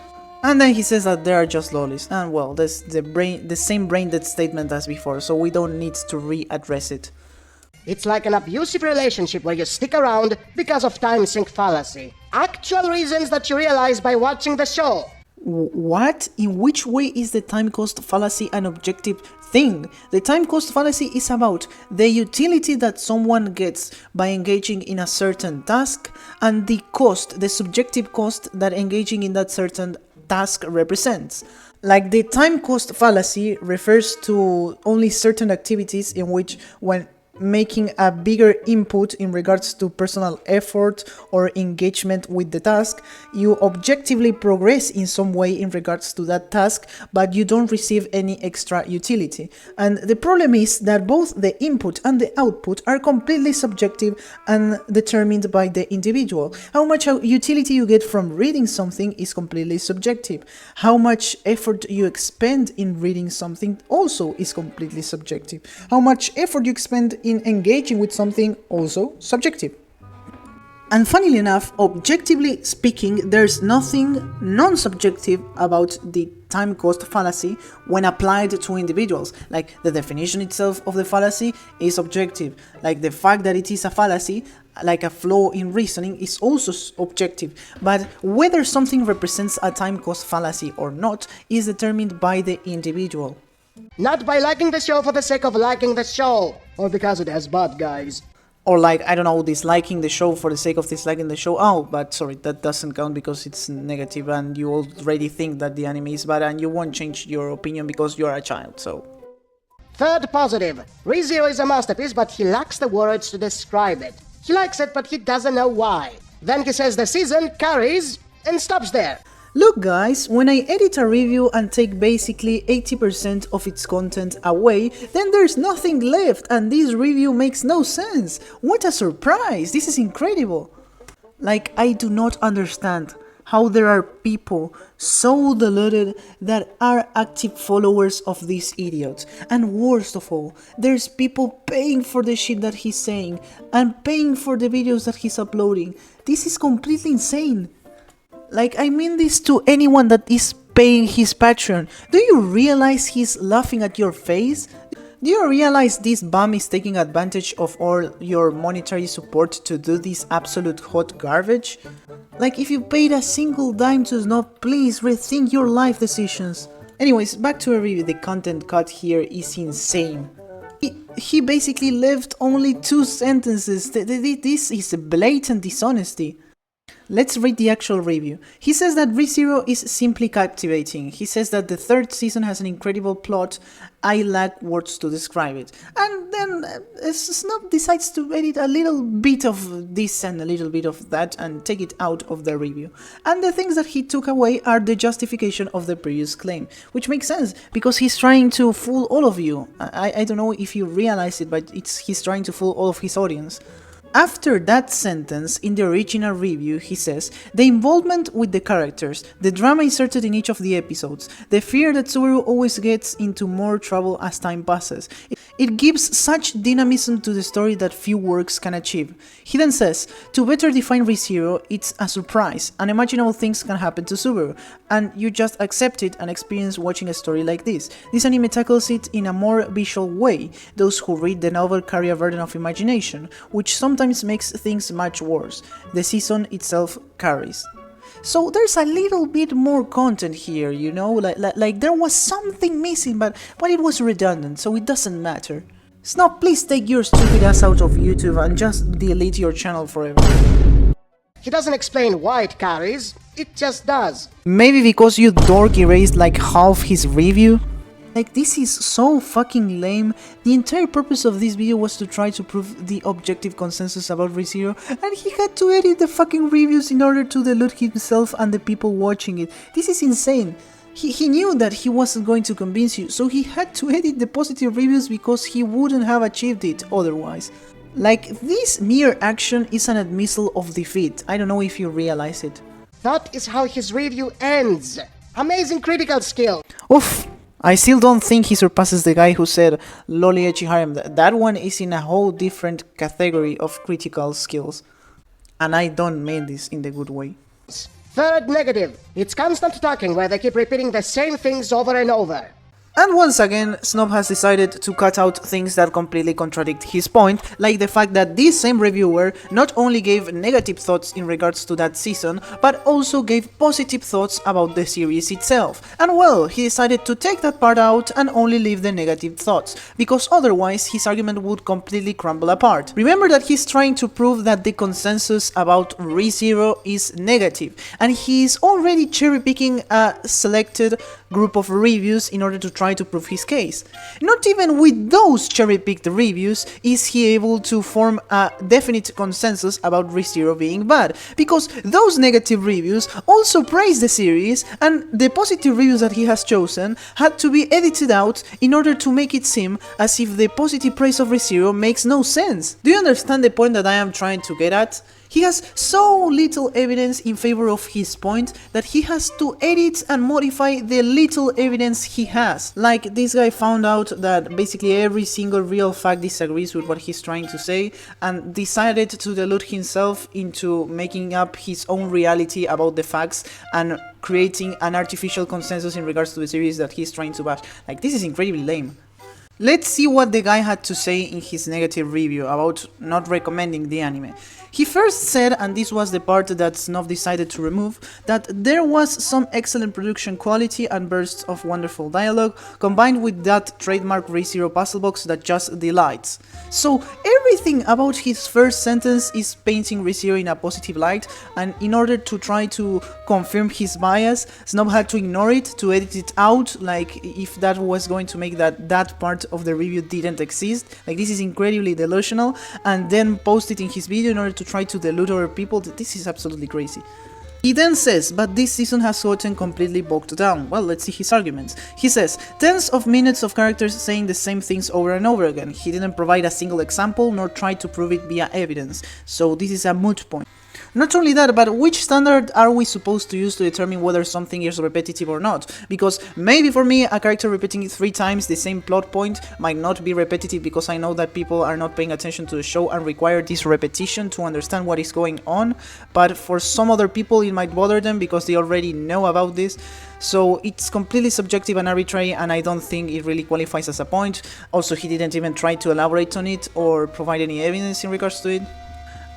[SPEAKER 1] And then he says that they are just lollies, and well, that's the same brain-dead statement as before, so we don't need to readdress it.
[SPEAKER 2] It's like an abusive relationship where you stick around because of time sink fallacy. Actual reasons that you realize by watching the show.
[SPEAKER 1] What? In which way is the time cost fallacy an objective thing? The time cost fallacy is about the utility that someone gets by engaging in a certain task, and the cost, the subjective cost that engaging in that certain task represents. Like, the time cost fallacy refers to only certain activities in which, when making a bigger input in regards to personal effort or engagement with the task, you objectively progress in some way in regards to that task, but you don't receive any extra utility. And the problem is that both the input and the output are completely subjective and determined by the individual. How much utility you get from reading something is completely subjective. How much effort you expend in reading something also is completely subjective. How much effort you expend in engaging with something, also subjective. And funnily enough, objectively speaking, there's nothing non-subjective about the time cost fallacy when applied to individuals. Like, the definition itself of the fallacy is objective. Like, the fact that it is a fallacy, like a flaw in reasoning, is also objective. But whether something represents a time cost fallacy or not is determined by the individual.
[SPEAKER 2] Not by liking the show for the sake of liking the show, or because it has bad guys.
[SPEAKER 1] Or like, I don't know, disliking the show for the sake of disliking the show. Oh, but sorry, that doesn't count because it's negative and you already think that the anime is bad and you won't change your opinion because you're a child, so...
[SPEAKER 2] Third positive. ReZero is a masterpiece, but he lacks the words to describe it. He likes it, but he doesn't know why. Then he says the season carries and stops there.
[SPEAKER 1] Look guys, when I edit a review and take basically 80% of its content away, then there's nothing left and this review makes no sense. What a surprise! This is incredible! Like, I do not understand how there are people so deluded that are active followers of these idiots. And worst of all, there's people paying for the shit that he's saying and paying for the videos that he's uploading. This is completely insane. Like, I mean this to anyone that is paying his Patreon. Do you realize he's laughing at your face? Do you realize this bum is taking advantage of all your monetary support to do this absolute hot garbage? Like, if you paid a single dime to Snob, please rethink your life decisions. Anyways, back to a review. The content cut here is insane. He basically left only 2 sentences. This is blatant dishonesty. Let's read the actual review. He says that ReZero is simply captivating. He says that the 3rd season has an incredible plot. I lack words to describe it. And then Snob decides to edit a little bit of this and a little bit of that and take it out of the review. And the things that he took away are the justification of the previous claim, which makes sense because he's trying to fool all of you. I don't know if you realize it, but he's trying to fool all of his audience. After that sentence, in the original review, he says, the involvement with the characters, the drama inserted in each of the episodes, the fear that Subaru always gets into more trouble as time passes. It gives such dynamism to the story that few works can achieve. He then says, to better define ReZero, it's a surprise, unimaginable things can happen to Subaru, and you just accept it and experience watching a story like this. This anime tackles it in a more visual way. Those who read the novel carry a burden of imagination, which sometimes makes things much worse. The season itself carries. So there's a little bit more content here, you know, like there was something missing, but it was redundant, so it doesn't matter. Snob, please take your stupid ass out of YouTube and just delete your channel forever.
[SPEAKER 2] He doesn't explain why it carries, it just does.
[SPEAKER 1] Maybe because you dork erased like half his review? Like, this is so fucking lame. The entire purpose of this video was to try to prove the objective consensus about ReZero, and he had to edit the fucking reviews in order to delude himself and the people watching it. This is insane. He knew that he wasn't going to convince you, so he had to edit the positive reviews because he wouldn't have achieved it otherwise. Like, this mere action is an admissal of defeat. I don't know if you realize it.
[SPEAKER 2] That is how his review ends. Amazing critical skill.
[SPEAKER 1] Oof. I still don't think he surpasses the guy who said Loli Echi Harem. That one is in a whole different category of critical skills. And I don't mean this in the good way.
[SPEAKER 2] Third negative. It's constant talking where they keep repeating the same things over and over.
[SPEAKER 1] And once again, Snob has decided to cut out things that completely contradict his point, like the fact that this same reviewer not only gave negative thoughts in regards to that season, but also gave positive thoughts about the series itself. And well, he decided to take that part out and only leave the negative thoughts, because otherwise his argument would completely crumble apart. Remember that he's trying to prove that the consensus about ReZero is negative, and he's already cherry-picking a selected group of reviews in order to try to prove his case. Not even with those cherry-picked reviews is he able to form a definite consensus about ReZero being bad, because those negative reviews also praise the series, and the positive reviews that he has chosen had to be edited out in order to make it seem as if the positive praise of ReZero makes no sense. Do you understand the point that I am trying to get at? He has so little evidence in favor of his point that he has to edit and modify the little evidence he has. Like, this guy found out that basically every single real fact disagrees with what he's trying to say and decided to delude himself into making up his own reality about the facts and creating an artificial consensus in regards to the series that he's trying to bash. Like, this is incredibly lame. Let's see what the guy had to say in his negative review about not recommending the anime. He first said, and this was the part that Snuff decided to remove, that there was some excellent production quality and bursts of wonderful dialogue, combined with that trademark ReZero puzzle box that just delights. So everything about his first sentence is painting ReZero in a positive light, and in order to try to confirm his bias, Snob had to ignore it, to edit it out, like if that was going to make that part of the review didn't exist. Like, this is incredibly delusional, and then post it in his video in order to try to delude other people. This is absolutely crazy. He then says, but this season has gotten completely bogged down. Well, let's see his arguments. He says, tens of minutes of characters saying the same things over and over again. He didn't provide a single example nor try to prove it via evidence, so this is a moot point. Not only that, but which standard are we supposed to use to determine whether something is repetitive or not? Because maybe for me, a character repeating 3 times the same plot point might not be repetitive because I know that people are not paying attention to the show and require this repetition to understand what is going on, but for some other people it might bother them because they already know about this. So it's completely subjective and arbitrary, and I don't think it really qualifies as a point. Also, he didn't even try to elaborate on it or provide any evidence in regards to it.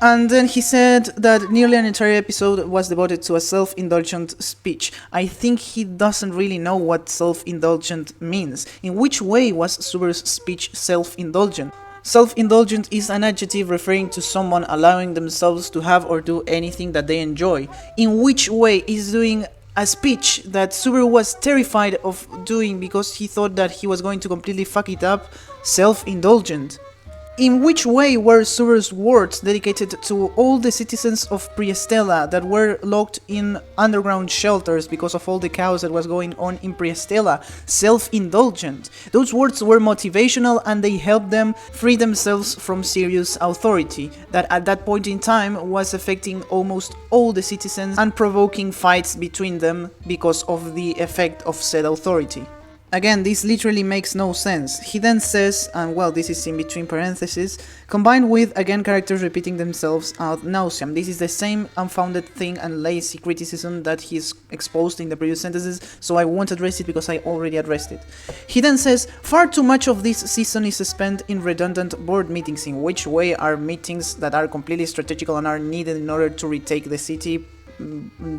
[SPEAKER 1] And then he said that nearly an entire episode was devoted to a self-indulgent speech. I think he doesn't really know what self-indulgent means. In which way was Subaru's speech self-indulgent? Self-indulgent is an adjective referring to someone allowing themselves to have or do anything that they enjoy. In which way is doing a speech that Subaru was terrified of doing because he thought that he was going to completely fuck it up self-indulgent? In which way were Subaru's words dedicated to all the citizens of Priestella that were locked in underground shelters because of all the chaos that was going on in Priestella self-indulgent? Those words were motivational and they helped them free themselves from serious authority that at that point in time was affecting almost all the citizens and provoking fights between them because of the effect of said authority. Again, this literally makes no sense. He then says, and well, this is in between parentheses, combined with, again, characters repeating themselves ad nauseam. This is the same unfounded thing and lazy criticism that he's exposed in the previous sentences, so I won't address it because I already addressed it. He then says, far too much of this season is spent in redundant board meetings. In which way are meetings that are completely strategical and are needed in order to retake the city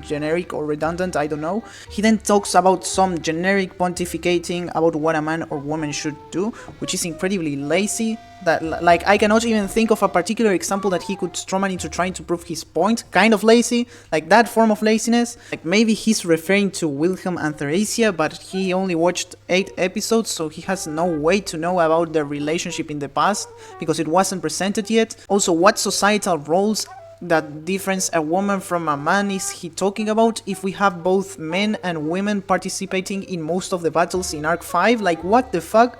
[SPEAKER 1] generic or redundant? I don't know. He then talks about some generic pontificating about what a man or woman should do, which is incredibly lazy. That, like, I cannot even think of a particular example that he could strawman into trying to prove his point. Kind of lazy, like that form of laziness. Like, maybe he's referring to Wilhelm and Theresia, but he only watched 8 episodes, so he has no way to know about their relationship in the past because it wasn't presented yet. Also, what societal roles that difference a woman from a man is he talking about if we have both men and women participating in most of the battles in Arc 5? Like, what the fuck?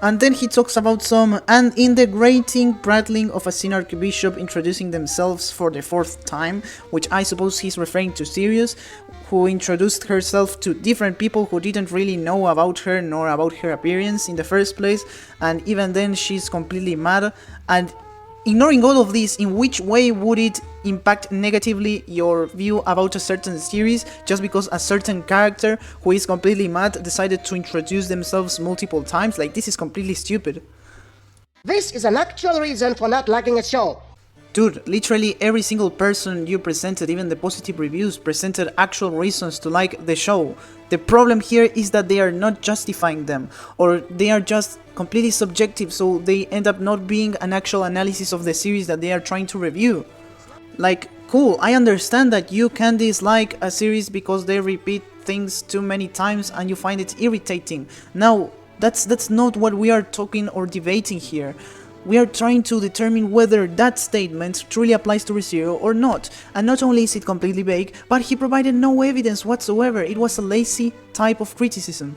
[SPEAKER 1] And then he talks about some in the grating prattling of a seen archbishop introducing themselves for the 4th time, which I suppose he's referring to Sirius, who introduced herself to different people who didn't really know about her nor about her appearance in the first place, and even then she's completely mad. And ignoring all of this, in which way would it impact negatively your view about a certain series just because a certain character who is completely mad decided to introduce themselves multiple times? Like, this is completely stupid.
[SPEAKER 2] This is an actual reason for not liking a show.
[SPEAKER 1] Dude, literally every single person you presented, even the positive reviews, presented actual reasons to like the show. The problem here is that they are not justifying them, or they are just completely subjective, so they end up not being an actual analysis of the series that they are trying to review. Like, cool, I understand that you can dislike a series because they repeat things too many times and you find it irritating. Now, that's not what we are talking or debating here. We are trying to determine whether that statement truly applies to ReZero or not. And not only is it completely vague, but he provided no evidence whatsoever. It was a lazy type of criticism.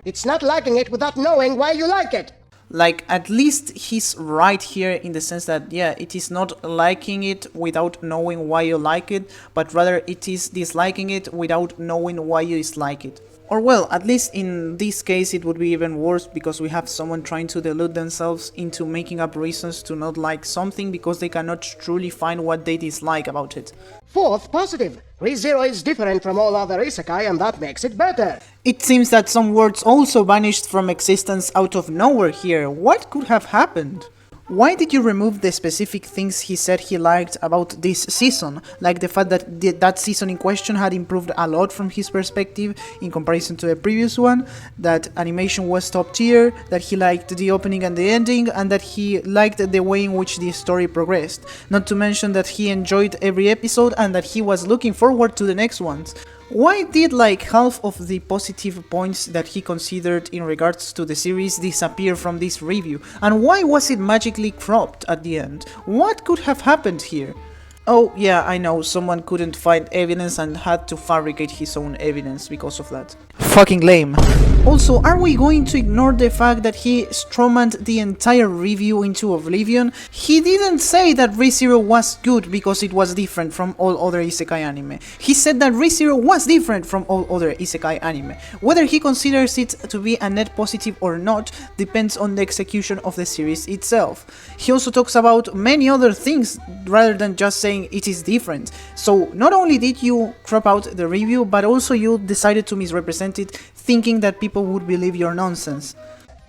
[SPEAKER 2] It's not liking it without knowing why you like it.
[SPEAKER 1] Like, at least he's right here in the sense that, yeah, it is not liking it without knowing why you like it, but rather it is disliking it without knowing why you dislike it. Or well, at least in this case it would be even worse because we have someone trying to delude themselves into making up reasons to not like something because they cannot truly find what they dislike about it.
[SPEAKER 2] Fourth positive. ReZero is different from all other isekai and that makes it better.
[SPEAKER 1] It seems that some words also vanished from existence out of nowhere here. What could have happened? Why did you remove the specific things he said he liked about this season? Like the fact that that season in question had improved a lot from his perspective in comparison to the previous one, that animation was top tier, that he liked the opening and the ending, and that he liked the way in which the story progressed. Not to mention that he enjoyed every episode and that he was looking forward to the next ones. Why did like half of the positive points that he considered in regards to the series disappear from this review? And why was it magically cropped at the end? What could have happened here? Oh yeah, I know, someone couldn't find evidence and had to fabricate his own evidence because of that. Fucking lame. Also, are we going to ignore the fact that he strawmanned the entire review into oblivion? He didn't say that ReZero was good because it was different from all other isekai anime. He said that ReZero was different from all other isekai anime. Whether he considers it to be a net positive or not depends on the execution of the series itself. He also talks about many other things rather than just saying it is different. So not only did you crop out the review, but also you decided to misrepresent it, thinking that people would believe your nonsense.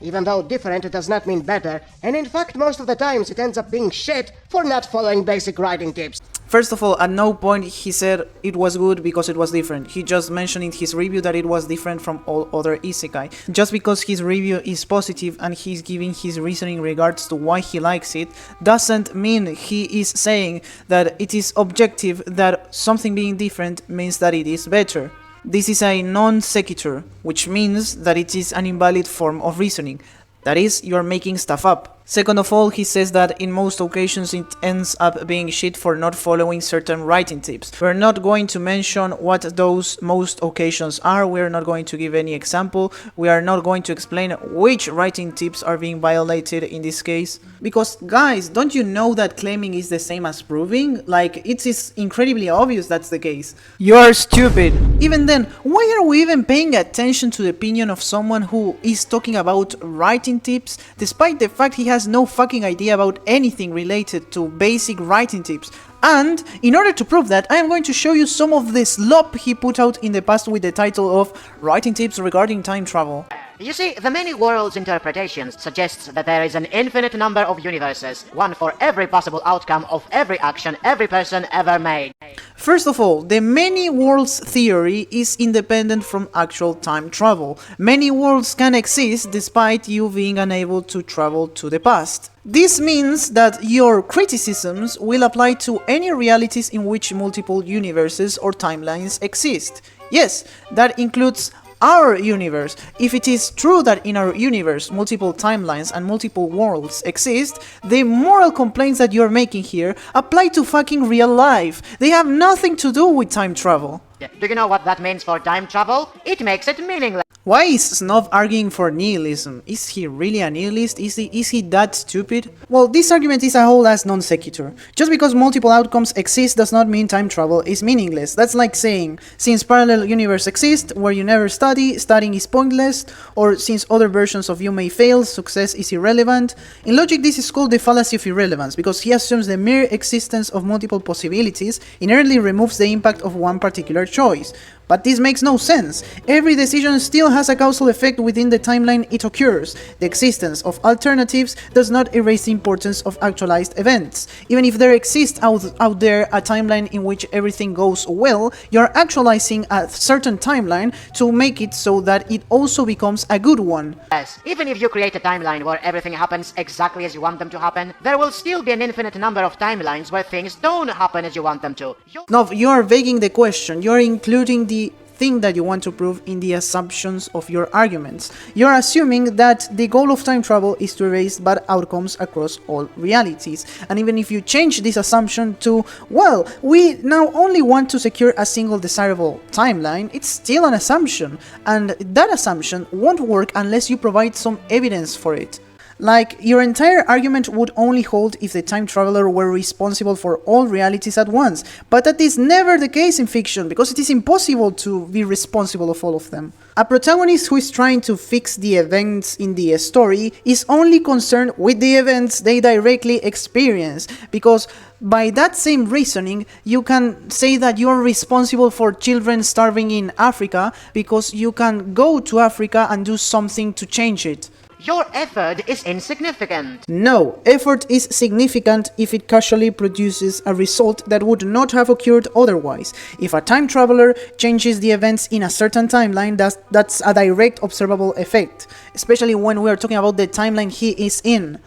[SPEAKER 2] Even though different does not mean better, and in fact most of the times it ends up being shit for not following basic writing tips.
[SPEAKER 1] First of all, at no point he said it was good because it was different. He just mentioned in his review that it was different from all other isekai. Just because his review is positive and he's giving his reasoning in regards to why he likes it, doesn't mean he is saying that it is objective that something being different means that it is better. This is a non sequitur, which means that it is an invalid form of reasoning. That is, you are making stuff up. Second of all, he says that in most occasions it ends up being shit for not following certain writing tips. We're not going to mention what those most occasions are, we're not going to give any example, we are not going to explain which writing tips are being violated in this case. Because guys, don't you know that claiming is the same as proving? Like, it is incredibly obvious that's the case. You're stupid. Even then, why are we even paying attention to the opinion of someone who is talking about writing tips, despite the fact he has no fucking idea about anything related to basic writing tips? And in order to prove that, I am going to show you some of the slop he put out in the past with the title of Writing Tips Regarding Time Travel.
[SPEAKER 3] You see, the many worlds interpretation suggests that there is an infinite number of universes, one for every possible outcome of every action every person ever made.
[SPEAKER 1] First of all, the many worlds theory is independent from actual time travel. Many worlds can exist despite you being unable to travel to the past. This means that your criticisms will apply to any realities in which multiple universes or timelines exist. Yes, that includes our universe. If it is true that in our universe multiple timelines and multiple worlds exist, the moral complaints that you're making here apply to fucking real life. They have nothing to do with time travel.
[SPEAKER 3] Do you know what that means for time travel? It makes it meaningless.
[SPEAKER 1] Why is Snob arguing for nihilism? Is he really a nihilist? Is he that stupid? Well, this argument is a whole ass non sequitur. Just because multiple outcomes exist does not mean time travel is meaningless. That's like saying, since parallel universe exist where you never study, studying is pointless, or since other versions of you may fail, success is irrelevant. In logic, this is called the fallacy of irrelevance, because he assumes the mere existence of multiple possibilities inherently removes the impact of one particular choice. But this makes no sense. Every decision still has a causal effect within the timeline it occurs. The existence of alternatives does not erase the importance of actualized events. Even if there exists out there a timeline in which everything goes well, you're actualizing a certain timeline to make it so that it also becomes a good one.
[SPEAKER 3] Yes, even if you create a timeline where everything happens exactly as you want them to happen, there will still be an infinite number of timelines where things don't happen as you want them to.
[SPEAKER 1] No, you are vaguing the question. You're including the thing that you want to prove in the assumptions of your arguments. You're assuming that the goal of time travel is to erase bad outcomes across all realities. And even if you change this assumption to, well, we now only want to secure a single desirable timeline, it's still an assumption. And that assumption won't work unless you provide some evidence for it. Like, your entire argument would only hold if the time traveler were responsible for all realities at once, but that is never the case in fiction, because it is impossible to be responsible of all of them. A protagonist who is trying to fix the events in the story is only concerned with the events they directly experience, because by that same reasoning, you can say that you are responsible for children starving in Africa because you can go to Africa and do something to change it.
[SPEAKER 3] Your effort is insignificant.
[SPEAKER 1] No, effort is significant if it casually produces a result that would not have occurred otherwise. If a time traveler changes the events in a certain timeline, that's a direct observable effect, especially when we are talking about the timeline he is in.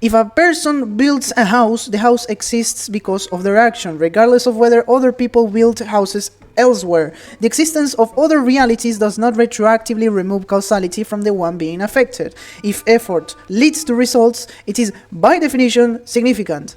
[SPEAKER 1] If a person builds a house, the house exists because of their action, regardless of whether other people build houses elsewhere. The existence of other realities does not retroactively remove causality from the one being affected. If effort leads to results, it is by definition significant.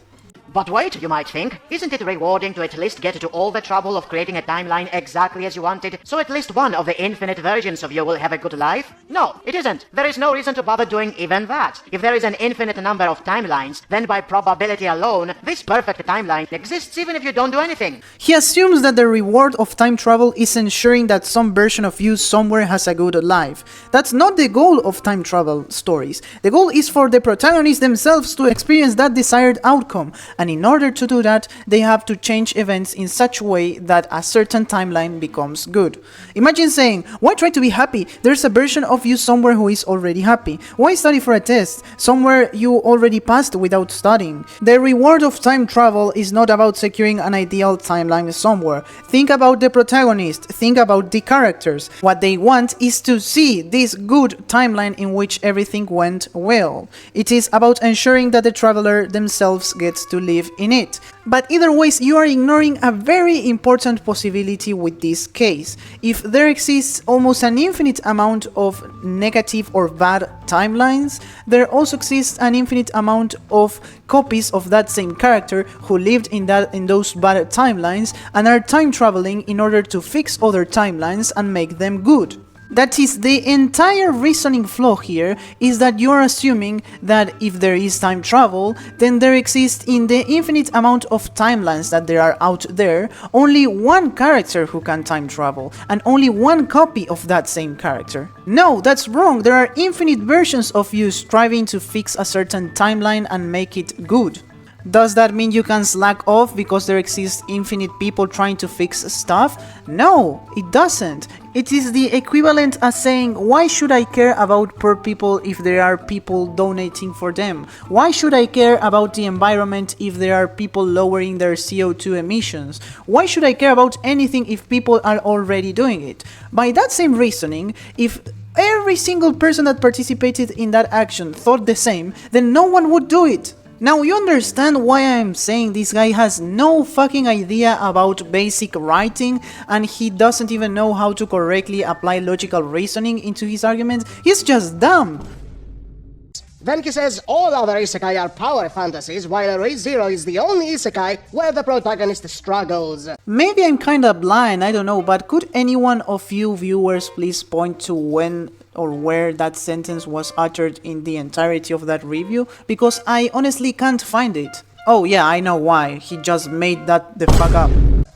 [SPEAKER 3] But wait, you might think, isn't it rewarding to at least get to all the trouble of creating a timeline exactly as you wanted, so at least one of the infinite versions of you will have a good life? No, it isn't. There is no reason to bother doing even that. If there is an infinite number of timelines, then by probability alone, this perfect timeline exists even if you don't do anything.
[SPEAKER 1] He assumes that the reward of time travel is ensuring that some version of you somewhere has a good life. That's not the goal of time travel stories. The goal is for the protagonists themselves to experience that desired outcome, and in order to do that, they have to change events in such a way that a certain timeline becomes good. Imagine saying, why try to be happy? There's a version of you somewhere who is already happy. Why study for a test? Somewhere you already passed without studying. The reward of time travel is not about securing an ideal timeline somewhere. Think about the protagonist, think about the characters. What they want is to see this good timeline in which everything went well. It is about ensuring that the traveler themselves gets to live in it. But either ways, you are ignoring a very important possibility with this case. If there exists almost an infinite amount of negative or bad timelines, there also exists an infinite amount of copies of that same character who lived in those bad timelines and are time traveling in order to fix other timelines and make them good. That is, the entire reasoning flaw here is that you are assuming that if there is time travel, then there exists in the infinite amount of timelines that there are out there, only one character who can time travel, and only one copy of that same character. No, that's wrong. There are infinite versions of you striving to fix a certain timeline and make it good. Does that mean you can slack off because there exists infinite people trying to fix stuff? No, it doesn't. It is the equivalent as saying, why should I care about poor people if there are people donating for them? Why should I care about the environment if there are people lowering their CO2 emissions? Why should I care about anything if people are already doing it? By that same reasoning, if every single person that participated in that action thought the same, then no one would do it. Now you understand why I'm saying this guy has no fucking idea about basic writing and he doesn't even know how to correctly apply logical reasoning into his arguments? He's just dumb.
[SPEAKER 2] Then he says all other isekai are power fantasies, while Re:Zero is the only isekai where the protagonist struggles.
[SPEAKER 1] Maybe I'm kinda blind, I don't know, but could any one of you viewers please point to when or where that sentence was uttered in the entirety of that review? Because I honestly can't find it. Oh yeah, I know why. He just made that the fuck up.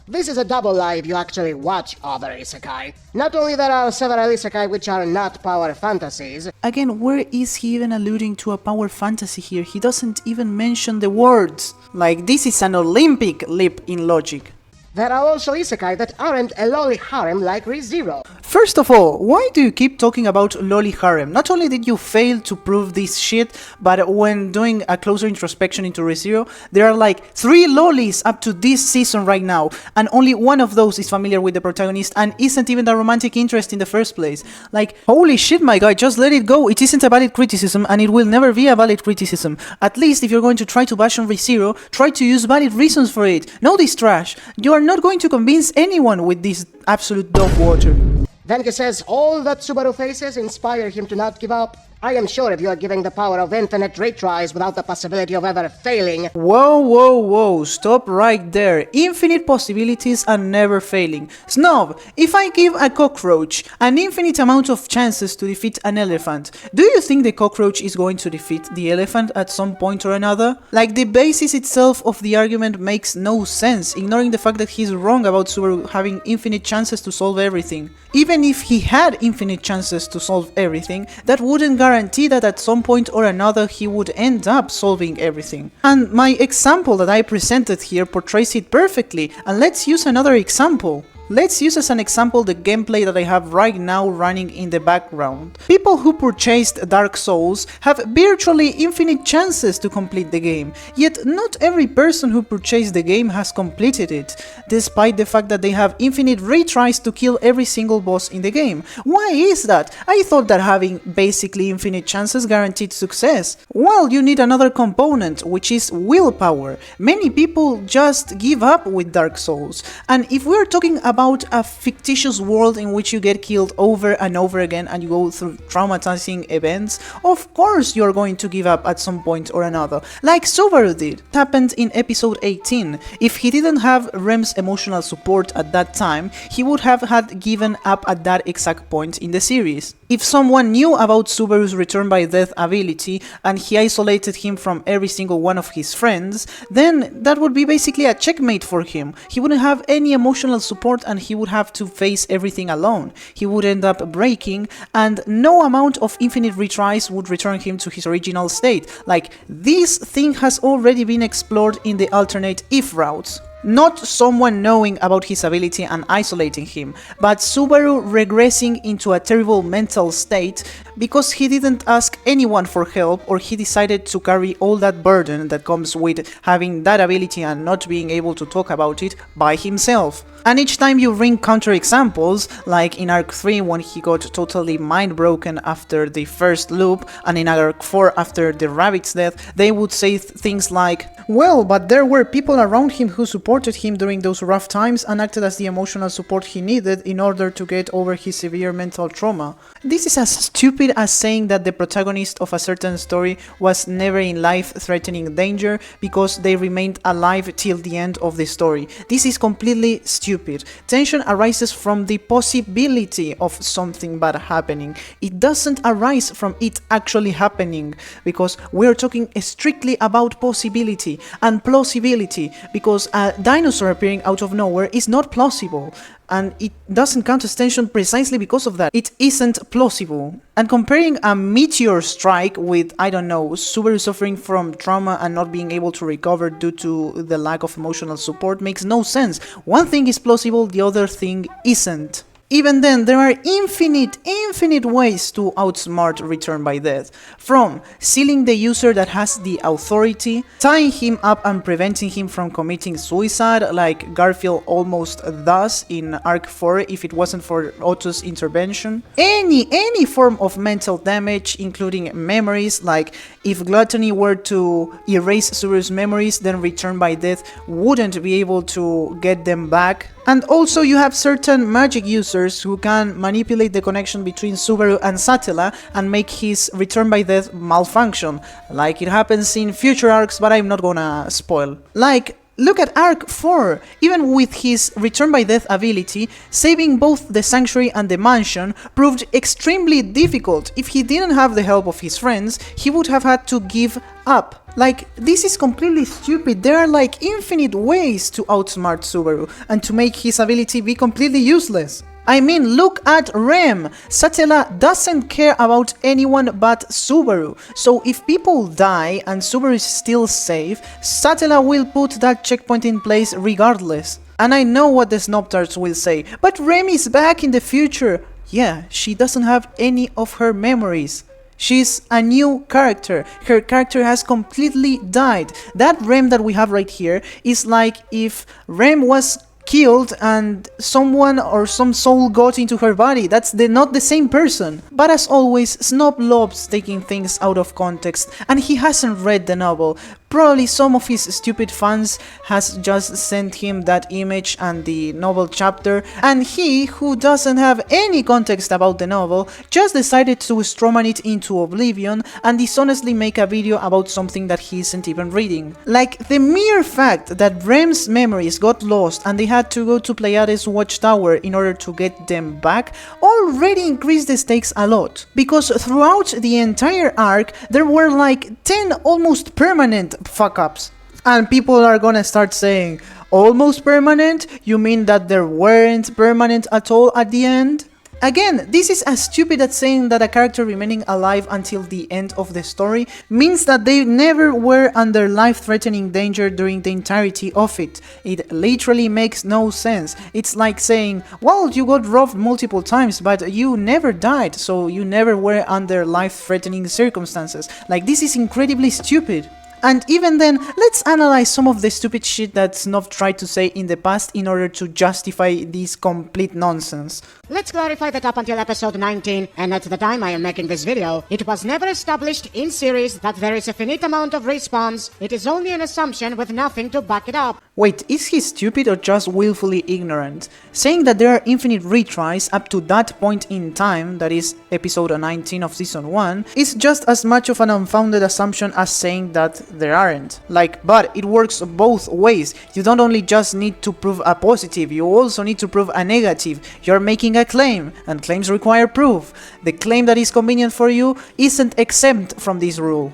[SPEAKER 2] This is a double lie if you actually watch other isekai. Not only there are several isekai which are not power fantasies.
[SPEAKER 1] Again, where is he even alluding to a power fantasy here? He doesn't even mention the words. Like, this is an Olympic leap in logic.
[SPEAKER 2] There are also isekai that aren't a lolly harem like Re:Zero.
[SPEAKER 1] First of all, why do you keep talking about lolly harem? Not only did you fail to prove this shit, but when doing a closer introspection into Re:Zero, there are like 3 lollies up to this season right now, and only one of those is familiar with the protagonist and isn't even a romantic interest in the first place. Like, holy shit my guy, just let it go. It isn't a valid criticism and it will never be a valid criticism. At least if you're going to try to bash on Re:Zero, try to use valid reasons for it. No this trash. You are not going to convince anyone with this absolute dog water.
[SPEAKER 2] Then he says all that Subaru faces inspire him to not give up. I am sure if you are giving the power of infinite retries without the possibility of ever failing...
[SPEAKER 1] Whoa, whoa, whoa, stop right there. Infinite possibilities are never failing. Snob, if I give a cockroach an infinite amount of chances to defeat an elephant, do you think the cockroach is going to defeat the elephant at some point or another? Like, the basis itself of the argument makes no sense, ignoring the fact that he's wrong about Subaru having infinite chances to solve everything. Even if he had infinite chances to solve everything, that wouldn't guarantee that at some point or another he would end up solving everything. And my example that I presented here portrays it perfectly, and let's use another example. Let's use as an example the gameplay that I have right now running in the background. People who purchased Dark Souls have virtually infinite chances to complete the game, yet not every person who purchased the game has completed it, despite the fact that they have infinite retries to kill every single boss in the game. Why is that? I thought that having basically infinite chances guaranteed success. Well, you need another component, which is willpower. Many people just give up with Dark Souls, and if we're talking about a fictitious world in which you get killed over and over again and you go through traumatizing events, of course you're going to give up at some point or another, like Subaru did. It happened in episode 18. If he didn't have Rem's emotional support at that time, he would have had given up at that exact point in the series. If someone knew about Subaru's return by death ability and he isolated him from every single one of his friends, then that would be basically a checkmate for him. He wouldn't have any emotional support and he would have to face everything alone. He would end up breaking, and no amount of infinite retries would return him to his original state. Like, this thing has already been explored in the alternate if routes. Not someone knowing about his ability and isolating him, but Subaru regressing into a terrible mental state because he didn't ask anyone for help, or he decided to carry all that burden that comes with having that ability and not being able to talk about it by himself. And each time you bring counterexamples, like in Arc 3 when he got totally mind broken after the first loop, and in Arc 4 after the rabbit's death, they would say things like, well, but there were people around him who supported him during those rough times and acted as the emotional support he needed in order to get over his severe mental trauma. This is as stupid as saying that the protagonist of a certain story was never in life-threatening danger because they remained alive till the end of the story. This is completely stupid. Tension arises from the possibility of something bad happening. It doesn't arise from it actually happening, because we're talking strictly about possibility and plausibility, because a dinosaur appearing out of nowhere is not plausible, and it doesn't count as tension precisely because of that. It isn't plausible. And comparing a meteor strike with, I don't know, Subaru suffering from trauma and not being able to recover due to the lack of emotional support makes no sense. One thing is plausible, the other thing isn't. Even then, there are infinite ways to outsmart Return by Death. From sealing the user that has the authority, tying him up and preventing him from committing suicide, like Garfield almost does in Arc 4 if it wasn't for Otto's intervention. Any form of mental damage, including memories, like if Gluttony were to erase Subaru's memories, then Return by Death wouldn't be able to get them back. And also you have certain magic users who can manipulate the connection between Subaru and Satella and make his Return by Death malfunction, like it happens in future arcs, but I'm not gonna spoil. Like, look at Arc 4, even with his Return by Death ability, saving both the Sanctuary and the Mansion proved extremely difficult. If he didn't have the help of his friends, he would have had to give up. Like, this is completely stupid. There are like infinite ways to outsmart Subaru and to make his ability be completely useless. I mean, look at Rem. Satella doesn't care about anyone but Subaru. So if people die and Subaru is still safe, Satella will put that checkpoint in place regardless. And I know what the Snobtards will say, but Rem is back in the future. Yeah, she doesn't have any of her memories. She's a new character. Her character has completely died. That Rem that we have right here is like if Rem was killed and someone or some soul got into her body. That's not the same person. But as always, Snob loves taking things out of context, and he hasn't read the novel. Probably some of his stupid fans has just sent him that image and the novel chapter, and he, who doesn't have any context about the novel, just decided to strawman it into oblivion and dishonestly make a video about something that he isn't even reading. Like, the mere fact that Rem's memories got lost and they had to go to Pleiades Watchtower in order to get them back already increased the stakes a lot, because throughout the entire arc there were like 10 almost permanent fuck-ups. And people are gonna start saying, almost permanent? You mean that there weren't permanent at all at the end? Again, this is as stupid as saying that a character remaining alive until the end of the story means that they never were under life-threatening danger during the entirety of it. It literally makes no sense. It's like saying, well, you got robbed multiple times, but you never died, so you never were under life-threatening circumstances. Like, this is incredibly stupid. And even then, let's analyze some of the stupid shit that Snob tried to say in the past in order to justify this complete nonsense.
[SPEAKER 2] Let's clarify that up until episode 19, and at the time I am making this video, it was never established in series that there is a finite amount of respawns. It is only an assumption with nothing to back it up.
[SPEAKER 1] Wait, is he stupid or just willfully ignorant? Saying that there are infinite retries up to that point in time, that is episode 19 of season 1, is just as much of an unfounded assumption as saying that there aren't. Like, but it works both ways. You don't only just need to prove a positive, you also need to prove a negative. You're making a claim, and claims require proof. The claim that is convenient for you isn't exempt from this rule.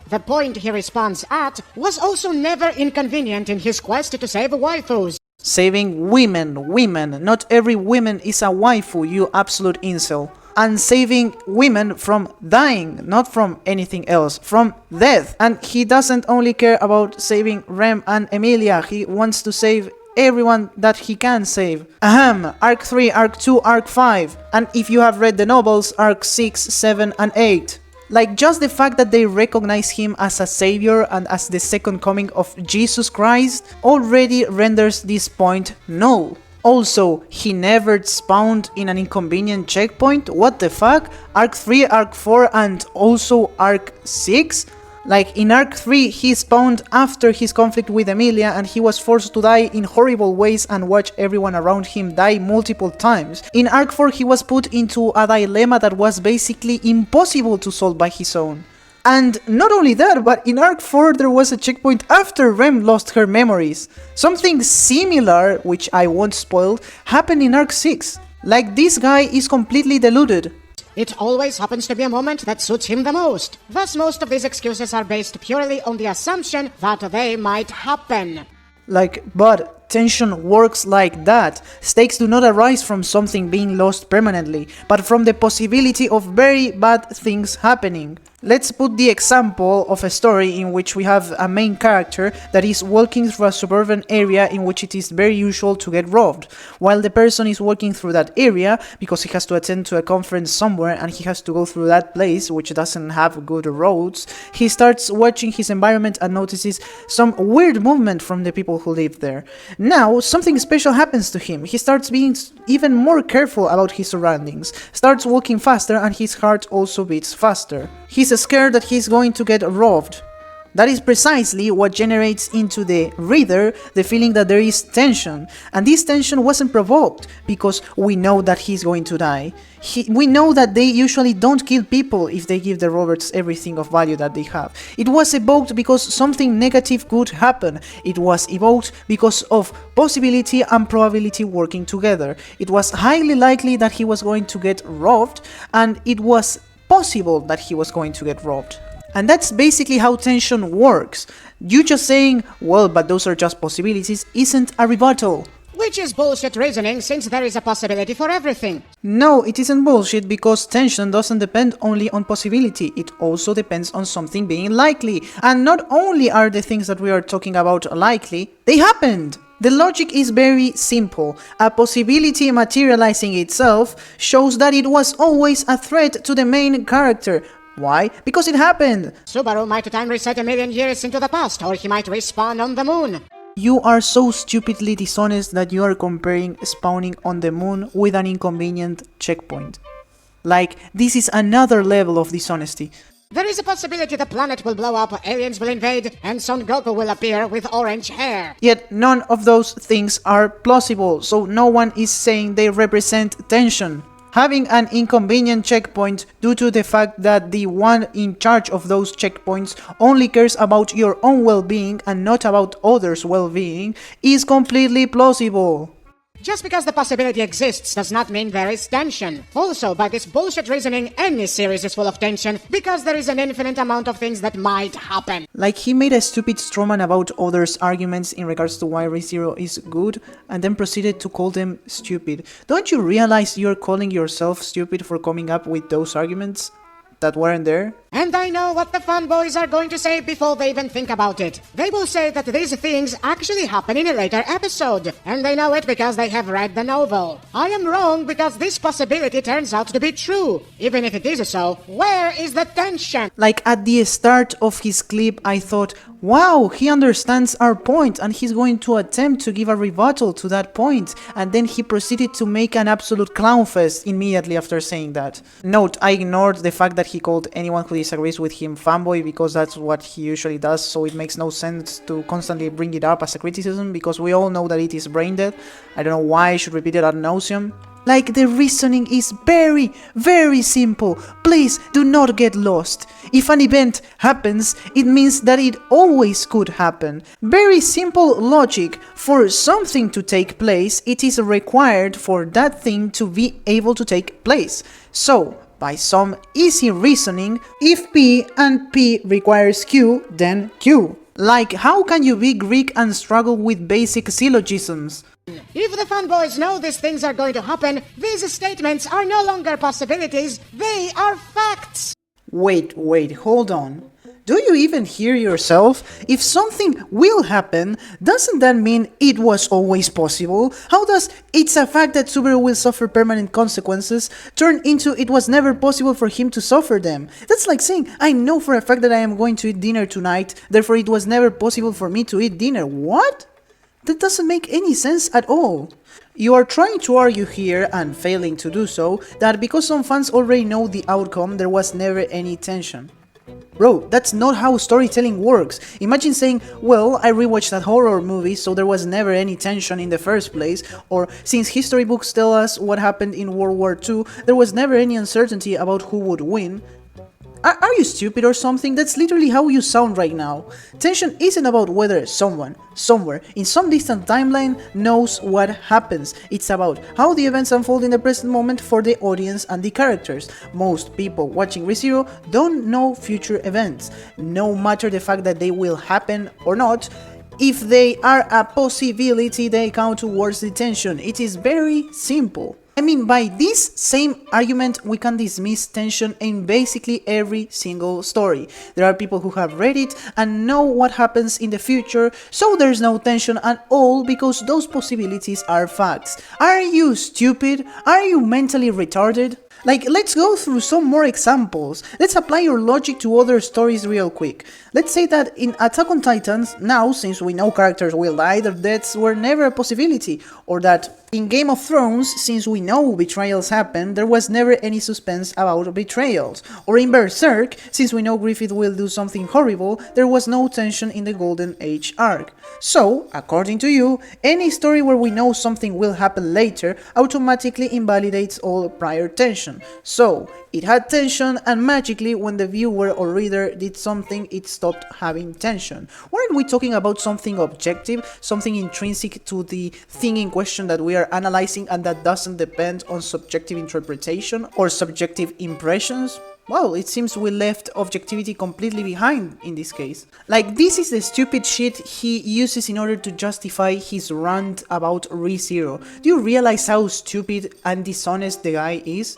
[SPEAKER 2] The point he responds at was also never inconvenient in his quest to save waifus.
[SPEAKER 1] Saving women. Not every woman is a waifu, you absolute incel. And saving women from dying, not from anything else, from death. And he doesn't only care about saving Rem and Emilia, he wants to save everyone that he can save. Ahem, Arc 3, Arc 2, Arc 5. And if you have read the novels, Arc 6, 7 and 8. Like, just the fact that they recognize him as a savior and as the second coming of Jesus Christ already renders this point null. Also, he never spawned in an inconvenient checkpoint? What the fuck? Arc 3, Arc 4 and also Arc 6? Like, in Arc 3 he spawned after his conflict with Emilia and he was forced to die in horrible ways and watch everyone around him die multiple times. In Arc 4 he was put into a dilemma that was basically impossible to solve by his own. And not only that, but in Arc 4 there was a checkpoint after Rem lost her memories. Something similar, which I won't spoil, happened in Arc 6. Like, this guy is completely deluded.
[SPEAKER 2] It always happens to be a moment that suits him the most. Thus, most of these excuses are based purely on the assumption that they might happen.
[SPEAKER 1] Like, but tension works like that. Stakes do not arise from something being lost permanently, but from the possibility of very bad things happening. Let's put the example of a story in which we have a main character that is walking through a suburban area in which it is very usual to get robbed. While the person is walking through that area because he has to attend to a conference somewhere and he has to go through that place which doesn't have good roads, he starts watching his environment and notices some weird movement from the people who live there. Now, something special happens to him. He starts being even more careful about his surroundings, starts walking faster, and his heart also beats faster. He's scared that he's going to get robbed. That is precisely what generates into the reader the feeling that there is tension, and this tension wasn't provoked because we know that he's going to die. We know that they usually don't kill people if they give the robbers everything of value that they have. It was evoked because something negative could happen. It was evoked because of possibility and probability working together. It was highly likely that he was going to get robbed, and it was possible that he was going to get robbed. And that's basically how tension works. You just saying, well, but those are just possibilities, isn't a rebuttal.
[SPEAKER 2] Which is bullshit reasoning, since there is a possibility for everything.
[SPEAKER 1] No, it isn't bullshit, because tension doesn't depend only on possibility, it also depends on something being likely. And not only are the things that we are talking about likely, they happened! The logic is very simple. A possibility materializing itself shows that it was always a threat to the main character. Why? Because it happened!
[SPEAKER 2] Subaru might time reset 1,000,000 years into the past, or he might respawn on the moon.
[SPEAKER 1] You are so stupidly dishonest that you are comparing spawning on the moon with an inconvenient checkpoint. Like, this is another level of dishonesty.
[SPEAKER 2] There is a possibility the planet will blow up, aliens will invade, and Son Goku will appear with orange hair.
[SPEAKER 1] Yet none of those things are plausible, so no one is saying they represent tension. Having an inconvenient checkpoint due to the fact that the one in charge of those checkpoints only cares about your own well-being and not about others' well-being is completely plausible.
[SPEAKER 2] Just because the possibility exists does not mean there is tension. Also, by this bullshit reasoning, any series is full of tension because there is an infinite amount of things that might happen.
[SPEAKER 1] Like, he made a stupid strawman about others' arguments in regards to why ReZero is good, and then proceeded to call them stupid. Don't you realize you're calling yourself stupid for coming up with those arguments that weren't there?
[SPEAKER 2] And I know what the fanboys are going to say before they even think about it. They will say that these things actually happen in a later episode, and they know it because they have read the novel. I am wrong because this possibility turns out to be true. Even if it is so, where is the tension?
[SPEAKER 1] Like, at the start of his clip, I thought, wow, he understands our point and he's going to attempt to give a rebuttal to that point, and then he proceeded to make an absolute clownfest immediately after saying that. Note, I ignored the fact that he called anyone who disagrees with him fanboy because that's what he usually does, so it makes no sense to constantly bring it up as a criticism because we all know that it is brain dead. I don't know why I should repeat it ad nauseum. Like, the reasoning is very, very simple. Please do not get lost. If an event happens, it means that it always could happen. Very simple logic. For something to take place, it is required for that thing to be able to take place. So, by some easy reasoning, if P and P requires Q, then Q. Like, how can you be Greek and struggle with basic syllogisms?
[SPEAKER 2] If the fanboys know these things are going to happen, these statements are no longer possibilities, they are facts!
[SPEAKER 1] Wait, hold on. Do you even hear yourself? If something will happen, doesn't that mean it was always possible? How does "it's a fact that Subaru will suffer permanent consequences" turn into "it was never possible for him to suffer them"? That's like saying, I know for a fact that I am going to eat dinner tonight, therefore it was never possible for me to eat dinner. What? That doesn't make any sense at all. You are trying to argue here, and failing to do so, that because some fans already know the outcome, there was never any tension. Bro, that's not how storytelling works. Imagine saying, well, I rewatched that horror movie, so there was never any tension in the first place, or since history books tell us what happened in World War II, there was never any uncertainty about who would win. Are you stupid or something? That's literally how you sound right now. Tension isn't about whether someone, somewhere, in some distant timeline knows what happens. It's about how the events unfold in the present moment for the audience and the characters. Most people watching ReZero don't know future events, no matter the fact that they will happen or not. If they are a possibility, they count towards the tension. It is very simple. I mean, by this same argument, we can dismiss tension in basically every single story. There are people who have read it and know what happens in the future, so there's no tension at all because those possibilities are facts. Are you stupid? Are you mentally retarded? Like, let's go through some more examples. Let's apply your logic to other stories real quick. Let's say that in Attack on Titans, now, since we know characters will die, their deaths were never a possibility. Or that in Game of Thrones, since we know betrayals happen, there was never any suspense about betrayals. Or in Berserk, since we know Griffith will do something horrible, there was no tension in the Golden Age arc. So, according to you, any story where we know something will happen later automatically invalidates all prior tension. So, it had tension, and magically when the viewer or reader did something, it stopped having tension. Weren't we talking about something objective, something intrinsic to the thing in question that we are analyzing and that doesn't depend on subjective interpretation or subjective impressions? Well, it seems we left objectivity completely behind in this case. Like, this is the stupid shit he uses in order to justify his rant about ReZero. Do you realize how stupid and dishonest the guy is?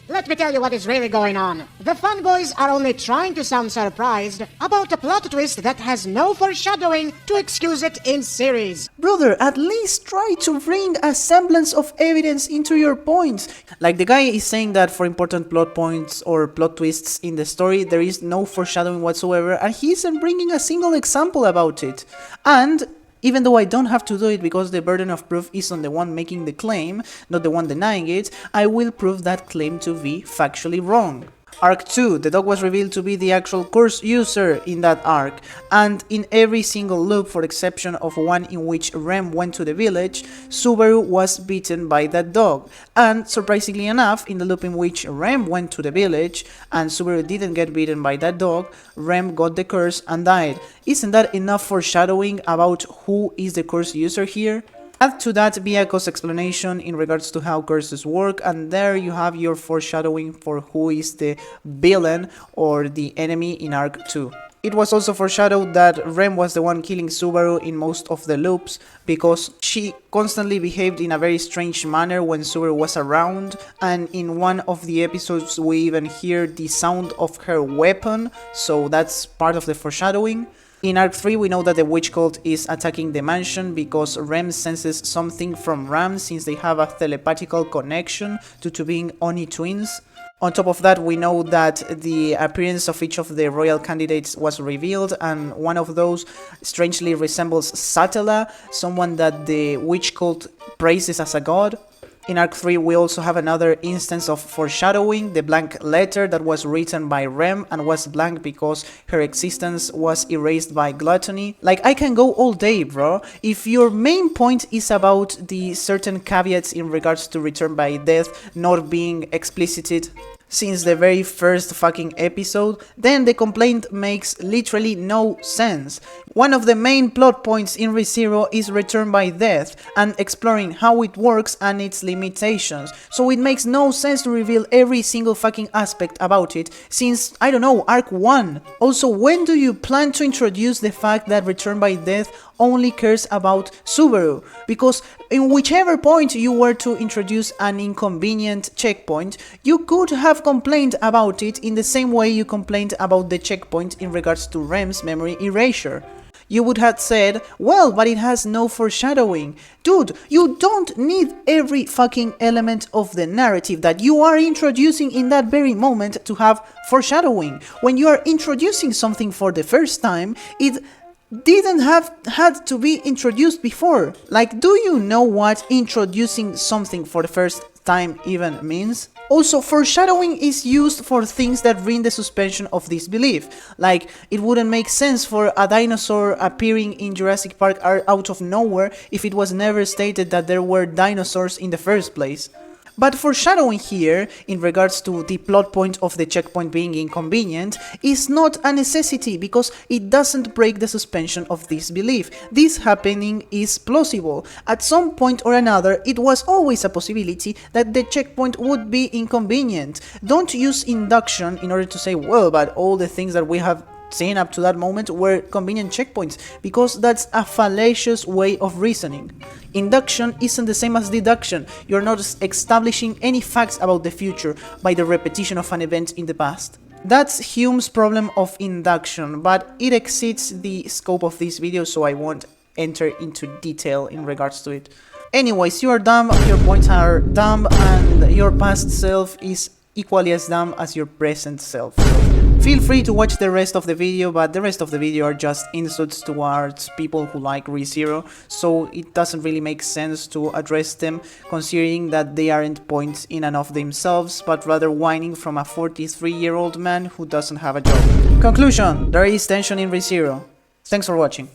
[SPEAKER 2] Let me tell you what is really going on. The fanboys are only trying to sound surprised about a plot twist that has no foreshadowing to excuse it in series.
[SPEAKER 1] Brother, at least try to bring a semblance of evidence into your points. Like, the guy is saying that for important plot points or plot twists in the story, there is no foreshadowing whatsoever, and he isn't bringing a single example about it. And Even though I don't have to do it because the burden of proof is on the one making the claim, not the one denying it, I will prove that claim to be factually wrong. Arc 2, the dog was revealed to be the actual curse user in that arc, and in every single loop, for exception of one in which Rem went to the village, Subaru was beaten by that dog. And surprisingly enough, in the loop in which Rem went to the village and Subaru didn't get beaten by that dog, Rem got the curse and died. Isn't that enough foreshadowing about who is the curse user here? Add to that Biako's explanation in regards to how curses work, and there you have your foreshadowing for who is the villain or the enemy in Arc 2. It was also foreshadowed that Rem was the one killing Subaru in most of the loops, because she constantly behaved in a very strange manner when Subaru was around, and in one of the episodes we even hear the sound of her weapon, so that's part of the foreshadowing. In Arc 3 we know that the witch cult is attacking the mansion because Rem senses something from Ram since they have a telepathical connection due to being Oni twins. On top of that, we know that the appearance of each of the royal candidates was revealed, and one of those strangely resembles Satella, someone that the witch cult praises as a god. In Arc 3 we also have another instance of foreshadowing, the blank letter that was written by Rem and was blank because her existence was erased by gluttony. Like, I can go all day, bro. If your main point is about the certain caveats in regards to return by death not being explicited since the very first fucking episode, then the complaint makes literally no sense. One of the main plot points in ReZero is return by death and exploring how it works and its limitations, so it makes no sense to reveal every single fucking aspect about it since, I don't know, Arc 1. Also, when do you plan to introduce the fact that return by death only cares about Subaru? Because in whichever point you were to introduce an inconvenient checkpoint, you could have complained about it in the same way you complained about the checkpoint in regards to Rem's memory erasure. You would have said, well, but it has no foreshadowing. Dude, you don't need every fucking element of the narrative that you are introducing in that very moment to have foreshadowing. When you are introducing something for the first time, it didn't have had to be introduced before. Like, do you know what introducing something for the first time even means? Also, foreshadowing is used for things that bring the suspension of disbelief. Like, it wouldn't make sense for a dinosaur appearing in Jurassic Park out of nowhere if it was never stated that there were dinosaurs in the first place. But foreshadowing here, in regards to the plot point of the checkpoint being inconvenient, is not a necessity because it doesn't break the suspension of disbelief. This happening is plausible. At some point or another, it was always a possibility that the checkpoint would be inconvenient. Don't use induction in order to say, well, but all the things that we have seen up to that moment were convenient checkpoints, because that's a fallacious way of reasoning. Induction isn't the same as deduction. You're not establishing any facts about the future by the repetition of an event in the past. That's Hume's problem of induction, but it exceeds the scope of this video, so I won't enter into detail in regards to it. Anyways, you are dumb, your points are dumb, and your past self is equally as dumb as your present self. Feel free to watch the rest of the video, but the rest of the video are just insults towards people who like ReZero, so it doesn't really make sense to address them, considering that they aren't points in and of themselves, but rather whining from a 43-year-old man who doesn't have a job. Conclusion: there is tension in ReZero. Thanks for watching.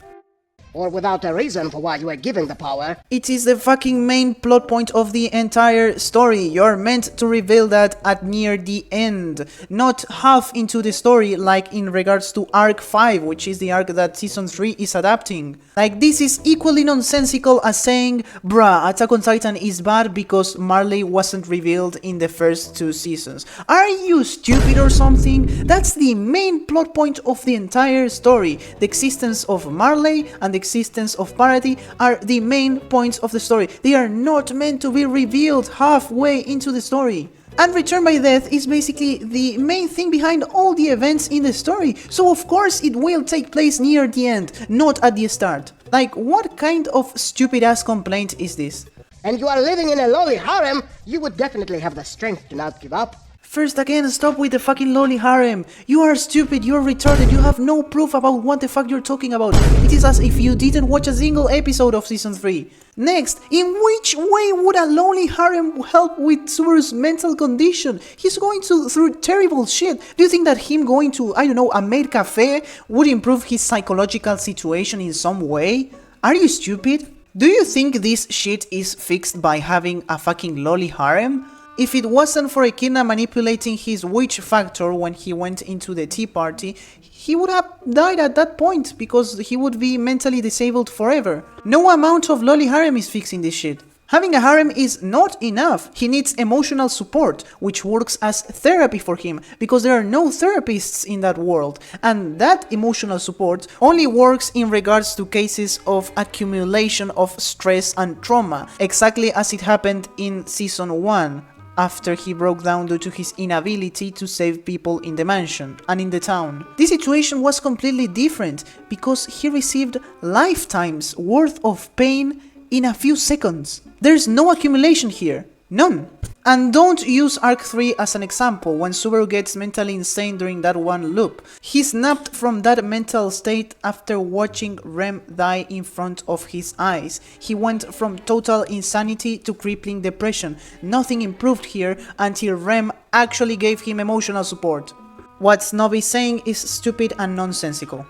[SPEAKER 2] Or without a reason for why you were given the power.
[SPEAKER 1] It is the fucking main plot point of the entire story. You're meant to reveal that at near the end, not half into the story like in regards to Arc 5, which is the arc that Season 3 is adapting. Like, this is equally nonsensical as saying, bruh, Attack on Titan is bad because Marley wasn't revealed in the first 2 seasons. Are you stupid or something? That's the main plot point of the entire story. The existence of Marley and the existence of Parity are the main points of the story. They are not meant to be revealed halfway into the story. And Return by Death is basically the main thing behind all the events in the story, so of course it will take place near the end, not at the start. Like, what kind of stupid ass complaint is this?
[SPEAKER 2] And you are living in a lowly harem, you would definitely have the strength to not give up.
[SPEAKER 1] First, again, stop with the fucking lolly harem. You are stupid, you're retarded, you have no proof about what the fuck you're talking about. It is as if you didn't watch a single episode of season 3. Next, in which way would a lonely harem help with Subaru's mental condition? He's going through terrible shit. Do you think that him going to, I don't know, a maid cafe would improve his psychological situation in some way? Are you stupid? Do you think this shit is fixed by having a fucking lolly harem? If it wasn't for Echidna manipulating his witch factor when he went into the tea party, he would have died at that point because he would be mentally disabled forever. No amount of lolly harem is fixing this shit. Having a harem is not enough. He needs emotional support, which works as therapy for him, because there are no therapists in that world, and that emotional support only works in regards to cases of accumulation of stress and trauma, exactly as it happened in season 1. After he broke down due to his inability to save people in the mansion and in the town. This situation was completely different because he received lifetimes worth of pain in a few seconds. There's no accumulation here. None. And don't use Arc 3 as an example when Subaru gets mentally insane during that one loop. He snapped from that mental state after watching Rem die in front of his eyes. He went from total insanity to crippling depression. Nothing improved here until Rem actually gave him emotional support. What Snob is saying is stupid and nonsensical.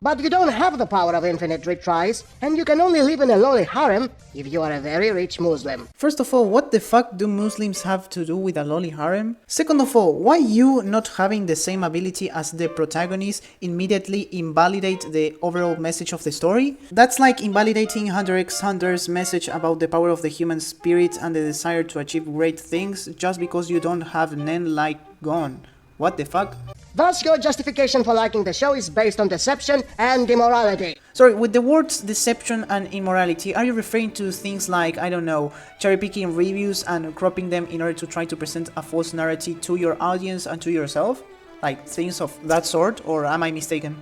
[SPEAKER 2] But you don't have the power of infinite retries, and you can only live in a lowly harem if you are a very rich Muslim.
[SPEAKER 1] First of all, what the fuck do Muslims have to do with a lolly harem? Second of all, why you not having the same ability as the protagonist immediately invalidate the overall message of the story? That's like invalidating Hunter x Hunter's message about the power of the human spirit and the desire to achieve great things just because you don't have Nen-like Gon. What the fuck?
[SPEAKER 2] Thus, your justification for liking the show is based on deception and immorality.
[SPEAKER 1] Sorry, with the words deception and immorality, are you referring to things like, I don't know, cherry-picking reviews and cropping them in order to try to present a false narrative to your audience and to yourself? Like things of that sort, or am I mistaken?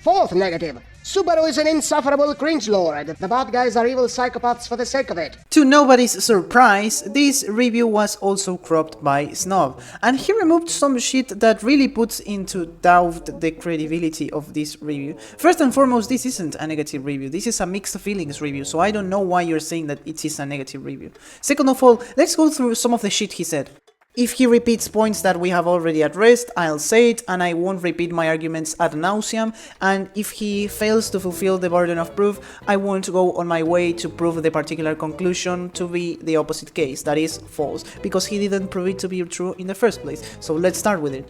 [SPEAKER 2] Fourth negative. Subaru is an insufferable cringe lord. The bad guys are evil psychopaths for the sake of it.
[SPEAKER 1] To nobody's surprise, this review was also cropped by Snob, and he removed some shit that really puts into doubt the credibility of this review. First and foremost, this isn't a negative review, this is a mixed feelings review, so I don't know why you're saying that it is a negative review. Second of all, let's go through some of the shit he said. If he repeats points that we have already addressed, I'll say it and I won't repeat my arguments ad nauseam, and if he fails to fulfill the burden of proof, I won't go on my way to prove the particular conclusion to be the opposite case, that is, false, because he didn't prove it to be true in the first place. So let's start with it.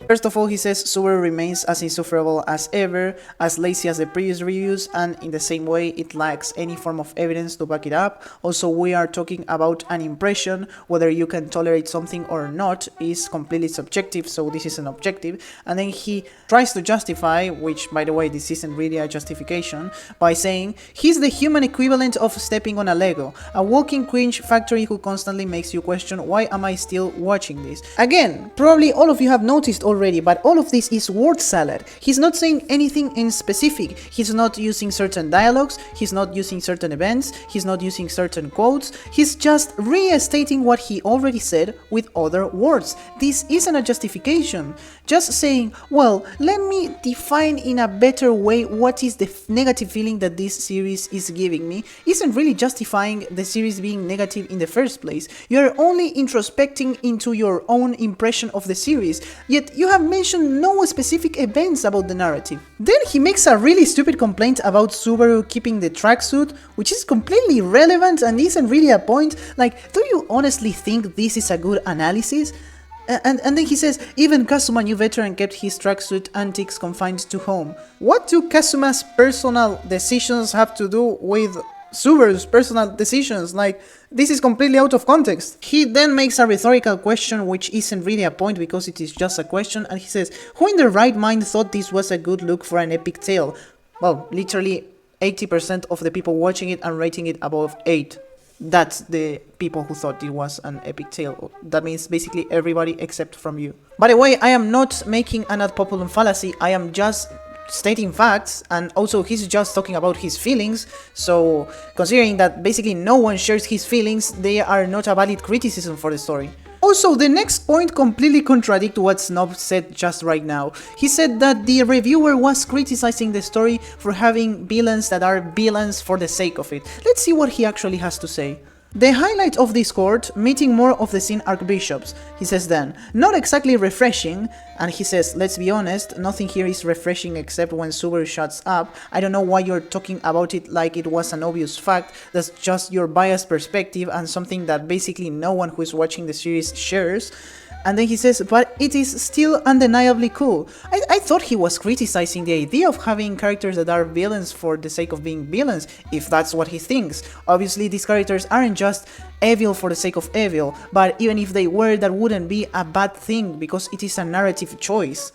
[SPEAKER 1] First of all, he says Subaru remains as insufferable as ever, as lazy as the previous reviews, and in the same way it lacks any form of evidence to back it up. Also, we are talking about an impression. Whether you can tolerate something or not is completely subjective, so this is an objective. And then he tries to justify, which by the way this isn't really a justification, by saying he's the human equivalent of stepping on a Lego, a walking cringe factory who constantly makes you question why am I still watching this. Again, probably all of you have noticed already, but all of this is word salad. He's not saying anything in specific. He's not using certain dialogues, he's not using certain events, he's not using certain quotes, he's just restating what he already said with other words. This isn't a justification. Just saying, well, let me define in a better way what is the negative feeling that this series is giving me, isn't really justifying the series being negative in the first place. You're only introspecting into your own impression of the series, yet you have mentioned no specific events about the narrative. Then he makes a really stupid complaint about Subaru keeping the tracksuit, which is completely irrelevant and isn't really a point. Like, do you honestly think this is a good analysis? And then he says, even Kazuma, new veteran, kept his tracksuit antics confined to home. What do Kazuma's personal decisions have to do with Subaru's personal decisions? Like, this is completely out of context. He then makes a rhetorical question which isn't really a point because it is just a question, and he says, who in their right mind thought this was a good look for an epic tale? Well, literally 80% of the people watching it and rating it above 8. That's the people who thought it was an epic tale. That means basically everybody except from you. By the way, I am not making an ad populum fallacy, I am just stating facts, and also he's just talking about his feelings, so considering that basically no one shares his feelings, they are not a valid criticism for the story. Also, the next point completely contradicts what Snob said just right now. He said that the reviewer was criticizing the story for having villains that are villains for the sake of it. Let's see what he actually has to say. The highlight of this court, meeting more of the scene archbishops. He says then, not exactly refreshing, and he says, let's be honest, nothing here is refreshing except when Subaru shuts up. I don't know why you're talking about it like it was an obvious fact, that's just your biased perspective and something that basically no one who is watching the series shares. And then he says, but it is still undeniably cool. I thought he was criticizing the idea of having characters that are villains for the sake of being villains, if that's what he thinks. Obviously, these characters aren't just evil for the sake of evil, but even if they were, that wouldn't be a bad thing, because it is a narrative choice.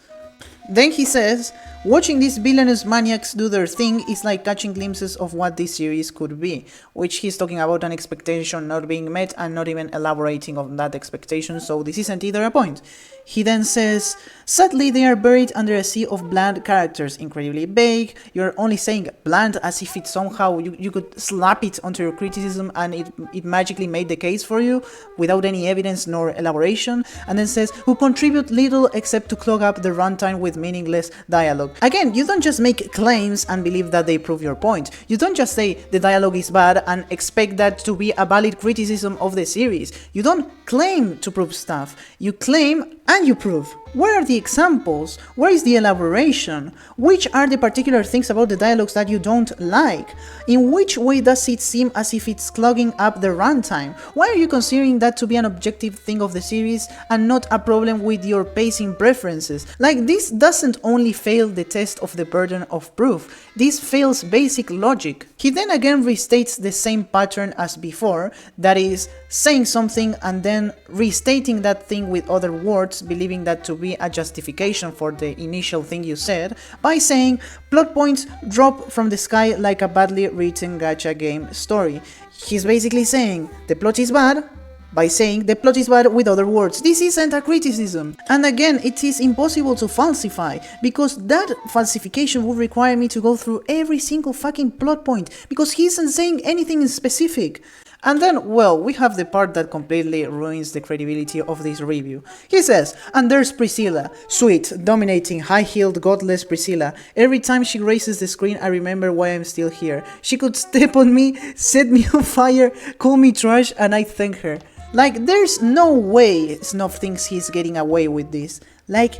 [SPEAKER 1] Then he says, watching these villainous maniacs do their thing is like catching glimpses of what this series could be, which he's talking about an expectation not being met and not even elaborating on that expectation, so this isn't either a point. He then says, sadly they are buried under a sea of bland characters, incredibly vague, you're only saying bland as if it somehow you could slap it onto your criticism and it magically made the case for you, without any evidence nor elaboration, and then says, who contribute little except to clog up the runtime with meaningless dialogue. Again, you don't just make claims and believe that they prove your point. You don't just say the dialogue is bad and expect that to be a valid criticism of the series. You don't claim to prove stuff. You claim and you prove. Where are the examples? Where is the elaboration? Which are the particular things about the dialogues that you don't like? In which way does it seem as if it's clogging up the runtime? Why are you considering that to be an objective thing of the series and not a problem with your pacing preferences? Like, this doesn't only fail the test of the burden of proof, this fails basic logic. He then again restates the same pattern as before, that is, saying something and then restating that thing with other words, believing that to be a justification for the initial thing you said, by saying plot points drop from the sky like a badly written gacha game story. He's basically saying the plot is bad by saying the plot is bad with other words. This isn't a criticism. And again, it is impossible to falsify, because that falsification would require me to go through every single fucking plot point, because he isn't saying anything specific. And then, well, we have the part that completely ruins the credibility of this review. He says, and there's Priscilla, sweet, dominating, high-heeled, godless Priscilla. Every time she graces the screen, I remember why I'm still here. She could step on me, set me on fire, call me trash, and I thank her. Like, there's no way Snob thinks he's getting away with this. Like,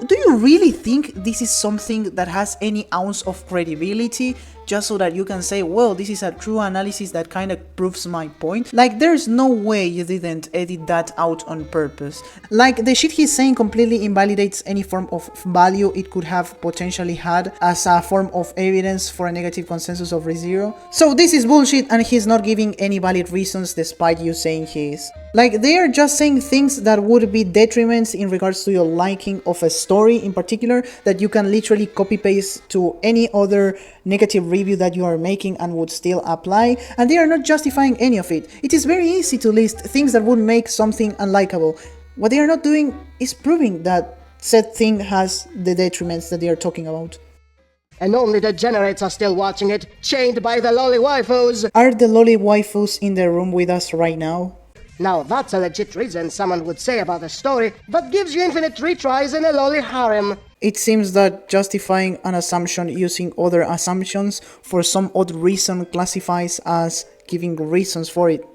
[SPEAKER 1] do you really think this is something that has any ounce of credibility? Just so that you can say, well, this is a true analysis that kind of proves my point? Like, there's no way you didn't edit that out on purpose. Like, the shit he's saying completely invalidates any form of value it could have potentially had as a form of evidence for a negative consensus of ReZero. So this is bullshit, and he's not giving any valid reasons despite you saying he is. Like, they are just saying things that would be detriments in regards to your liking of a story in particular, that you can literally copy paste to any other negative review that you are making and would still apply, and they are not justifying any of it. It is very easy to list things that would make something unlikable. What they are not doing is proving that said thing has the detriments that they are talking about.
[SPEAKER 2] And only degenerates are still watching it, chained by the lolly waifus.
[SPEAKER 1] Are the lolly waifus in the room with us right now?
[SPEAKER 2] Now that's a legit reason someone would say about a story that gives you infinite retries in a lolly harem.
[SPEAKER 1] It seems that justifying an assumption using other assumptions for some odd reason classifies as giving reasons for it.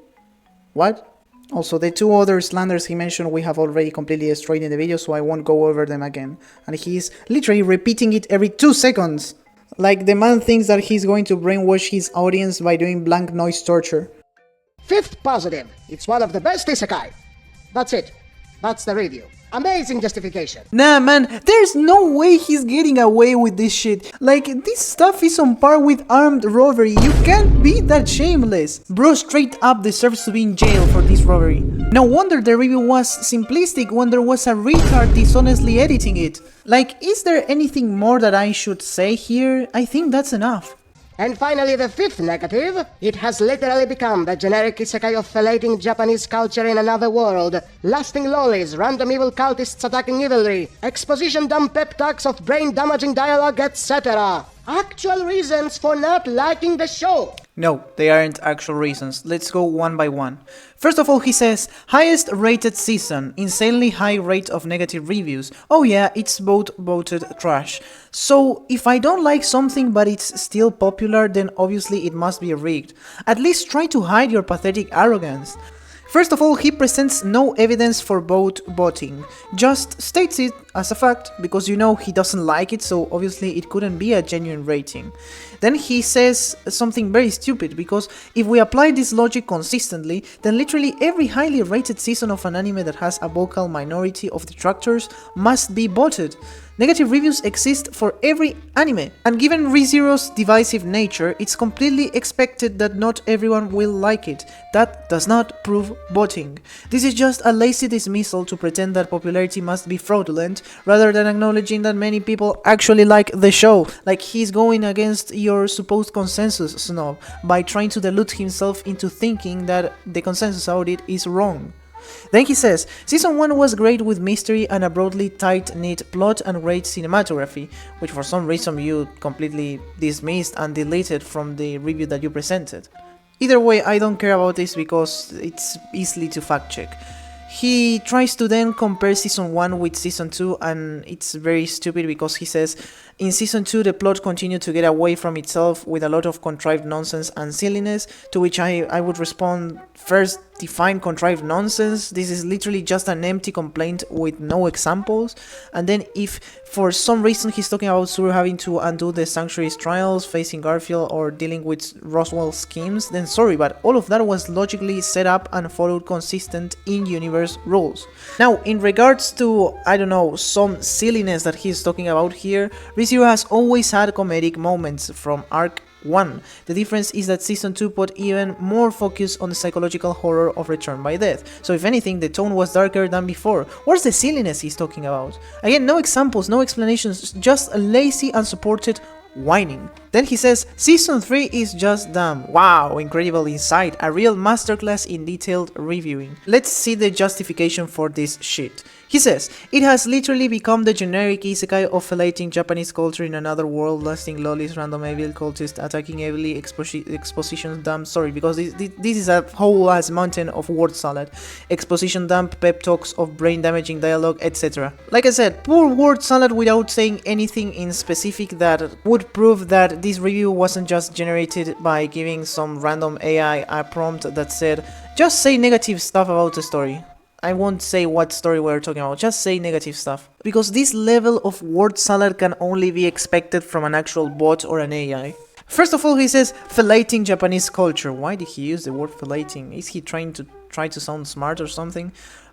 [SPEAKER 1] What? Also, the two other slanders he mentioned we have already completely destroyed in the video, so I won't go over them again. And he's literally repeating it every 2 seconds. Like, the man thinks that he's going to brainwash his audience by doing blank noise torture.
[SPEAKER 2] Fifth positive, it's one of the best isekai. That's it. That's the review. Amazing justification.
[SPEAKER 1] Nah, man, there's no way he's getting away with this shit. Like, this stuff is on par with armed robbery. You can't be that shameless. Bro straight up deserves to be in jail for this robbery. No wonder the review was simplistic when there was a retard dishonestly editing it. Like, is there anything more that I should say here? I think that's enough.
[SPEAKER 2] And finally, the fifth negative, it has literally become the generic isekai of felating Japanese culture in another world. Lasting lollies, random evil cultists attacking evilry, exposition dumb pep talks of brain-damaging dialogue, etc. Actual reasons for not liking the show.
[SPEAKER 1] No, they aren't actual reasons. Let's go one by one. First of all, he says, highest rated season, insanely high rate of negative reviews. Oh yeah, it's both voted trash. So, if I don't like something but it's still popular, then obviously it must be rigged. At least try to hide your pathetic arrogance. First of all, he presents no evidence for voting, just states it as a fact, because you know he doesn't like it, so obviously it couldn't be a genuine rating. Then he says something very stupid, because if we apply this logic consistently, then literally every highly rated season of an anime that has a vocal minority of detractors must be voted. Negative reviews exist for every anime, and given ReZero's divisive nature, it's completely expected that not everyone will like it. That does not prove voting. This is just a lazy dismissal to pretend that popularity must be fraudulent, rather than acknowledging that many people actually like the show, like he's going against your supposed consensus snob by trying to delude himself into thinking that the consensus audit is wrong. Then he says, Season 1 was great with mystery and a broadly tight-knit plot and great cinematography, which for some reason you completely dismissed and deleted from the review that you presented. Either way, I don't care about this because it's easily to fact-check. He tries to then compare Season 1 with Season 2, and it's very stupid because he says, in Season 2 the plot continued to get away from itself with a lot of contrived nonsense and silliness, to which I would respond, first, define contrived nonsense. This is literally just an empty complaint with no examples. And then if for some reason he's talking about Suru having to undo the Sanctuary's trials, facing Garfield, or dealing with Roswell's schemes, then sorry, but all of that was logically set up and followed consistent in-universe rules. Now, in regards to, I don't know, some silliness that he's talking about here, ReZero has always had comedic moments from Arc 1. The difference is that Season 2 put even more focus on the psychological horror of Return by Death, so if anything the tone was darker than before. Where's the silliness he's talking about? Again, no examples, no explanations, just a lazy, unsupported whining. Then he says, Season 3 is just dumb. Wow, incredible insight, a real masterclass in detailed reviewing. Let's see the justification for this shit. He says, it has literally become the generic isekai of felating Japanese culture in another world, lasting lolis, random evil cultists, attacking heavily, exposition dump, sorry, because this is a whole ass mountain of word salad, exposition dump, pep talks of brain damaging dialogue, etc. Like I said, poor word salad without saying anything in specific that would prove that this review wasn't just generated by giving some random AI a prompt that said, just say negative stuff about the story. I won't say what story we're talking about, just say negative stuff. Because this level of word salad can only be expected from an actual bot or an AI. First of all, he says, felating Japanese culture. Why did he use the word felating? Is he trying to sound smart or something?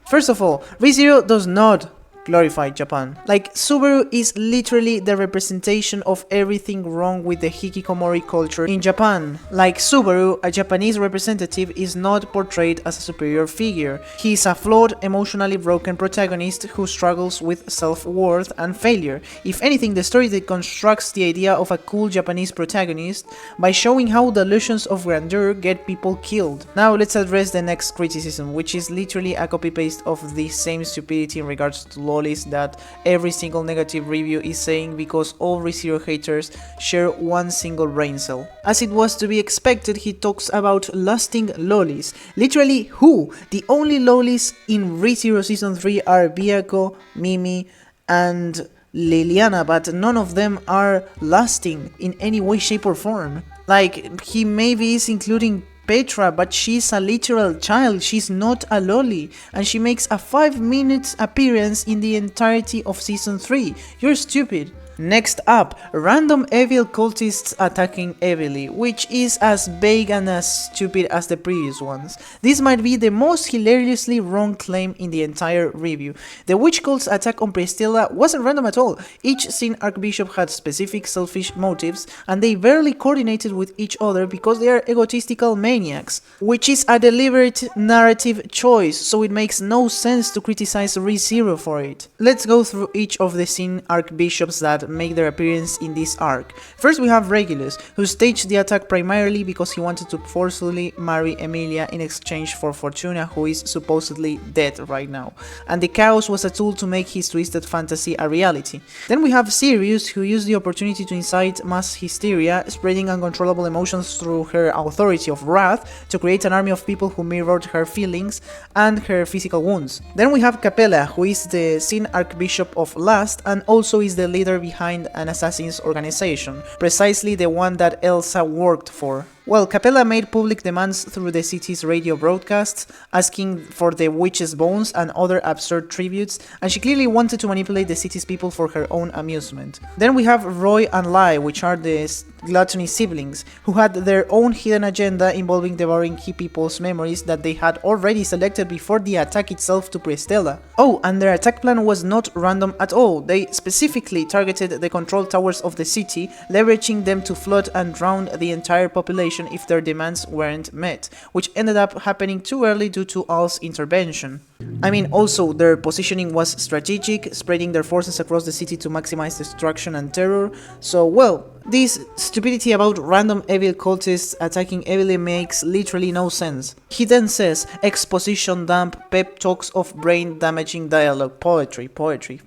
[SPEAKER 1] First of all, ReZero does not glorify Japan. Like, Subaru is literally the representation of everything wrong with the hikikomori culture in Japan. Like Subaru, a Japanese representative is not portrayed as a superior figure. He is a flawed, emotionally broken protagonist who struggles with self-worth and failure. If anything, the story deconstructs the idea of a cool Japanese protagonist by showing how delusions of grandeur get people killed. Now let's address the next criticism, which is literally a copy-paste of the same stupidity in regards to law that every single negative review is saying because all ReZero haters share one single brain cell. As it was to be expected, he talks about lusting lolis. Literally, who? The only lolis in ReZero Season 3 are Byaku, Mimi, and Liliana, but none of them are lusting in any way, shape or form. Like, he maybe is including Petra, but she's a literal child, she's not a loli, and she makes a 5-minute appearance in the entirety of Season 3. You're stupid. Next up, random evil cultists attacking evilly, which is as vague and as stupid as the previous ones. This might be the most hilariously wrong claim in the entire review. The witch cult's attack on Pristilla wasn't random at all. Each Sin Archbishop had specific selfish motives, and they barely coordinated with each other because they are egotistical maniacs, which is a deliberate narrative choice, so it makes no sense to criticize ReZero for it. Let's go through each of the Sin Archbishops that that make their appearance in this arc. First we have Regulus, who staged the attack primarily because he wanted to forcefully marry Emilia in exchange for Fortuna, who is supposedly dead right now, and the chaos was a tool to make his twisted fantasy a reality. Then we have Sirius, who used the opportunity to incite mass hysteria, spreading uncontrollable emotions through her authority of wrath to create an army of people who mirrored her feelings and her physical wounds. Then we have Capella, who is the Sin Archbishop of Lust and also is the leader behind an assassin's organization, precisely the one that Elsa worked for. Well, Capella made public demands through the city's radio broadcasts, asking for the witch's bones and other absurd tributes, and she clearly wanted to manipulate the city's people for her own amusement. Then we have Roy and Lai, which are the Gluttony siblings, who had their own hidden agenda involving devouring key people's memories that they had already selected before the attack itself to Prestella. Oh, and their attack plan was not random at all. They specifically targeted the control towers of the city, leveraging them to flood and drown the entire population if their demands weren't met, which ended up happening too early due to Al's intervention. I mean, also their positioning was strategic, spreading their forces across the city to maximize destruction and terror, so well, this stupidity about random evil cultists attacking heavily makes literally no sense. He then says, exposition dump, pep talks of brain damaging dialogue, poetry,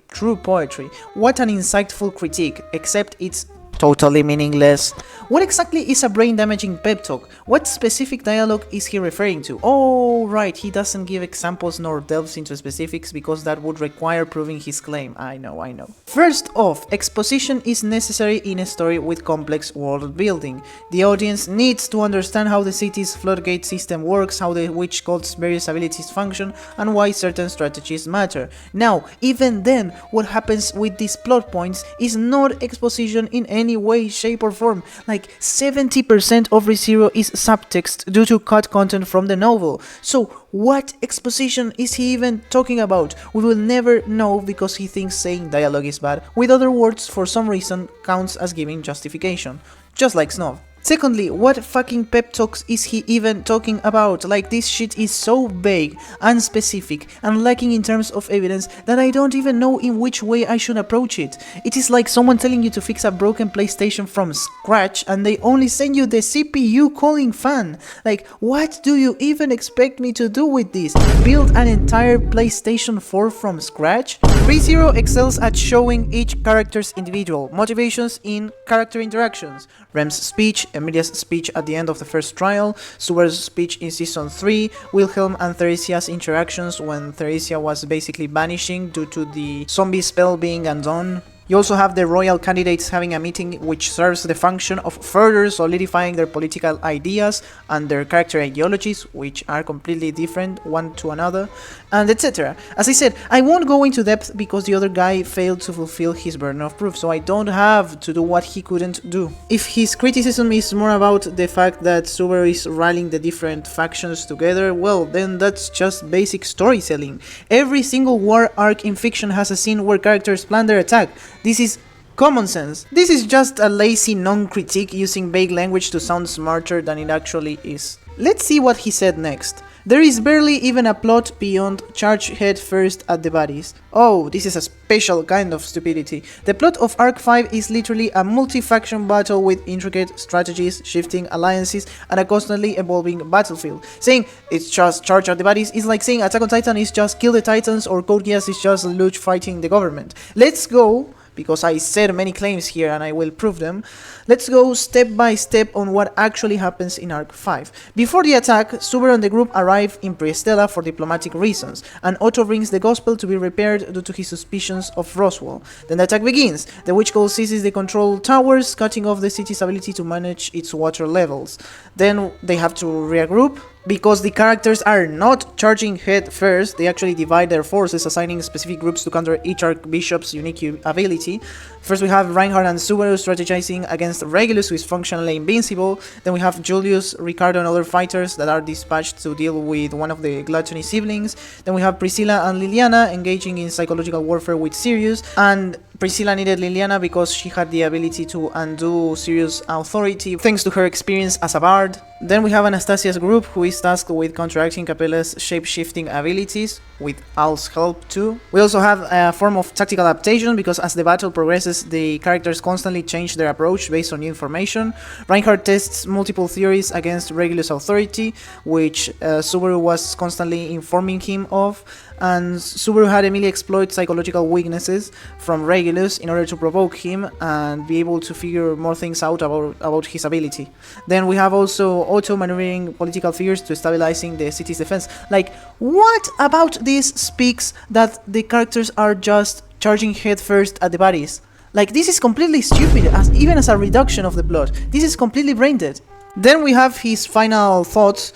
[SPEAKER 1] true poetry. What an insightful critique, except it's totally meaningless. What exactly is a brain-damaging pep talk? What specific dialogue is he referring to? Oh, right, he doesn't give examples nor delves into specifics because that would require proving his claim. I know. First off, exposition is necessary in a story with complex world building. The audience needs to understand how the city's floodgate system works, how the witch cult's various abilities function, and why certain strategies matter. Now, even then, what happens with these plot points is not exposition in any way, shape or form. Like 70% of ReZero is subtext due to cut content from the novel. So what exposition is he even talking about? We will never know because he thinks saying dialogue is bad. With other words, for some reason, counts as giving justification. Just like Snov. Secondly, what fucking pep talks is he even talking about? Like, this shit is so vague, unspecific, and lacking in terms of evidence that I don't even know in which way I should approach it. It is like someone telling you to fix a broken PlayStation from scratch and they only send you the CPU cooling fan. Like, what do you even expect me to do with this? Build an entire PlayStation 4 from scratch? ReZero excels at showing each character's individual motivations in character interactions. Rem's speech, Emilia's speech at the end of the first trial, Subaru's speech in Season 3, Wilhelm and Theresia's interactions when Theresia was basically vanishing due to the zombie spell being undone. You also have the royal candidates having a meeting which serves the function of further solidifying their political ideas and their character ideologies, which are completely different one to another, and etc. As I said, I won't go into depth because the other guy failed to fulfill his burden of proof, so I don't have to do what he couldn't do. If his criticism is more about the fact that Subaru is rallying the different factions together, well, then that's just basic storytelling. Every single war arc in fiction has a scene where characters plan their attack. This is common sense. This is just a lazy non-critique using vague language to sound smarter than it actually is. Let's see what he said next. There is barely even a plot beyond charge head first at the bodies. Oh, this is a special kind of stupidity. The plot of Arc 5 is literally a multi-faction battle with intricate strategies, shifting alliances, and a constantly evolving battlefield. Saying it's just charge at the bodies is like saying Attack on Titan is just kill the Titans or Code Geass is just Luch fighting the government. Let's go, because I said many claims here and I will prove them. Let's go step by step on what actually happens in Arc 5. Before the attack, Subaru and the group arrive in Priestella for diplomatic reasons, and Otto brings the gospel to be repaired due to his suspicions of Roswell. Then the attack begins. The Witch Cult seizes the control towers, cutting off the city's ability to manage its water levels. Then they have to regroup. Because the characters are not charging head first, they actually divide their forces, assigning specific groups to counter each Archbishop's unique ability. First we have Reinhardt and Subaru strategizing against Regulus, who is functionally invincible. Then we have Julius, Ricardo and other fighters that are dispatched to deal with one of the Gluttony siblings. Then we have Priscilla and Liliana engaging in psychological warfare with Sirius, and Priscilla needed Liliana because she had the ability to undo Sirius' authority thanks to her experience as a bard. Then we have Anastasia's group, who is tasked with counteracting Capella's shape-shifting abilities, with Al's help too. We also have a form of tactical adaptation, because as the battle progresses, the characters constantly change their approach based on new information. Reinhardt tests multiple theories against Regulus' authority, which Subaru was constantly informing him of, and Subaru had Emilia exploit psychological weaknesses from Regulus in order to provoke him and be able to figure more things out about his ability. Then we have also Otto maneuvering political figures to stabilizing the city's defense. Like, what about this speaks that the characters are just charging headfirst at the baddies? Like, this is completely stupid, even as a reduction of the plot. This is completely brain dead. Then we have his final thoughts,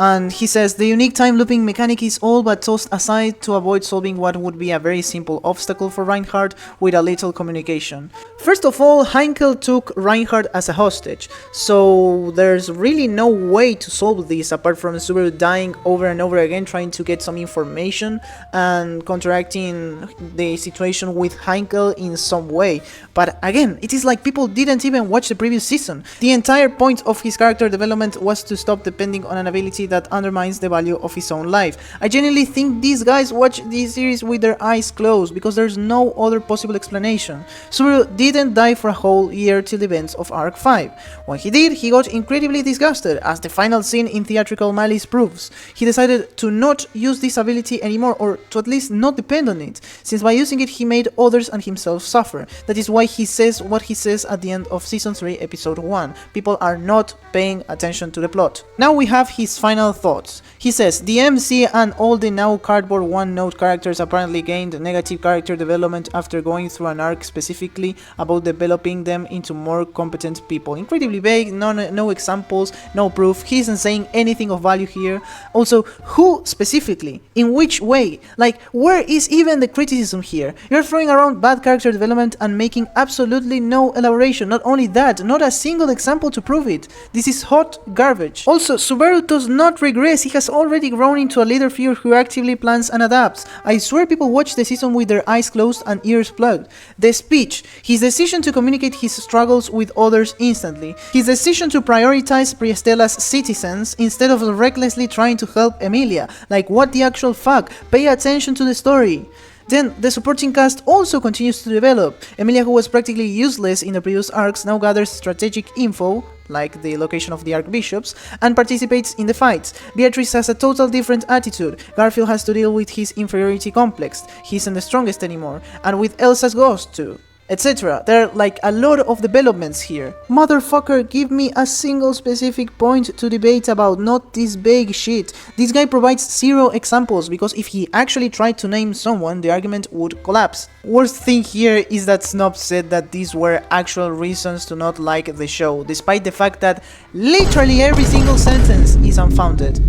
[SPEAKER 1] and he says, the unique time looping mechanic is all but tossed aside to avoid solving what would be a very simple obstacle for Reinhardt with a little communication. First of all, Heinkel took Reinhardt as a hostage, so there's really no way to solve this apart from Subaru dying over and over again trying to get some information and counteracting the situation with Heinkel in some way. But again, it is like people didn't even watch the previous season. The entire point of his character development was to stop depending on an ability that undermines the value of his own life. I genuinely think these guys watch this series with their eyes closed, because there's no other possible explanation. Subaru didn't die for a whole year till the events of Arc 5. When he did, he got incredibly disgusted, as the final scene in Theatrical Malice proves. He decided to not use this ability anymore, or to at least not depend on it, since by using it he made others and himself suffer. That is why he says what he says at the end of Season 3, Episode 1. People are not paying attention to the plot. Now we have his final thoughts. He says, the MC and all the now cardboard one-note characters apparently gained negative character development after going through an arc specifically about developing them into more competent people. Incredibly vague, no examples, no proof. He isn't saying anything of value here. Also, who specifically? In which way? Like, where is even the criticism here? You're throwing around bad character development and making absolutely no elaboration. Not only that, not a single example to prove it. This is hot garbage. Also, Subaru does not regress. He has already grown into a leader figure who actively plans and adapts. I swear people watch the season with their eyes closed and ears plugged. The speech, his decision to communicate his struggles with others instantly, his decision to prioritize Priestella's citizens instead of recklessly trying to help Emilia. Like, what the actual fuck? Pay attention to the story. Then, the supporting cast also continues to develop. Emilia, who was practically useless in the previous arcs, now gathers strategic info, like the location of the archbishops, and participates in the fights. Beatrice has a total different attitude. Garfield has to deal with his inferiority complex. He isn't the strongest anymore. And with Elsa's ghost too. Etc. There are like a lot of developments here. Motherfucker, give me a single specific point to debate about, not this vague shit. This guy provides zero examples, because if he actually tried to name someone, the argument would collapse. Worst thing here is that Snob said that these were actual reasons to not like the show, despite the fact that literally every single sentence is unfounded.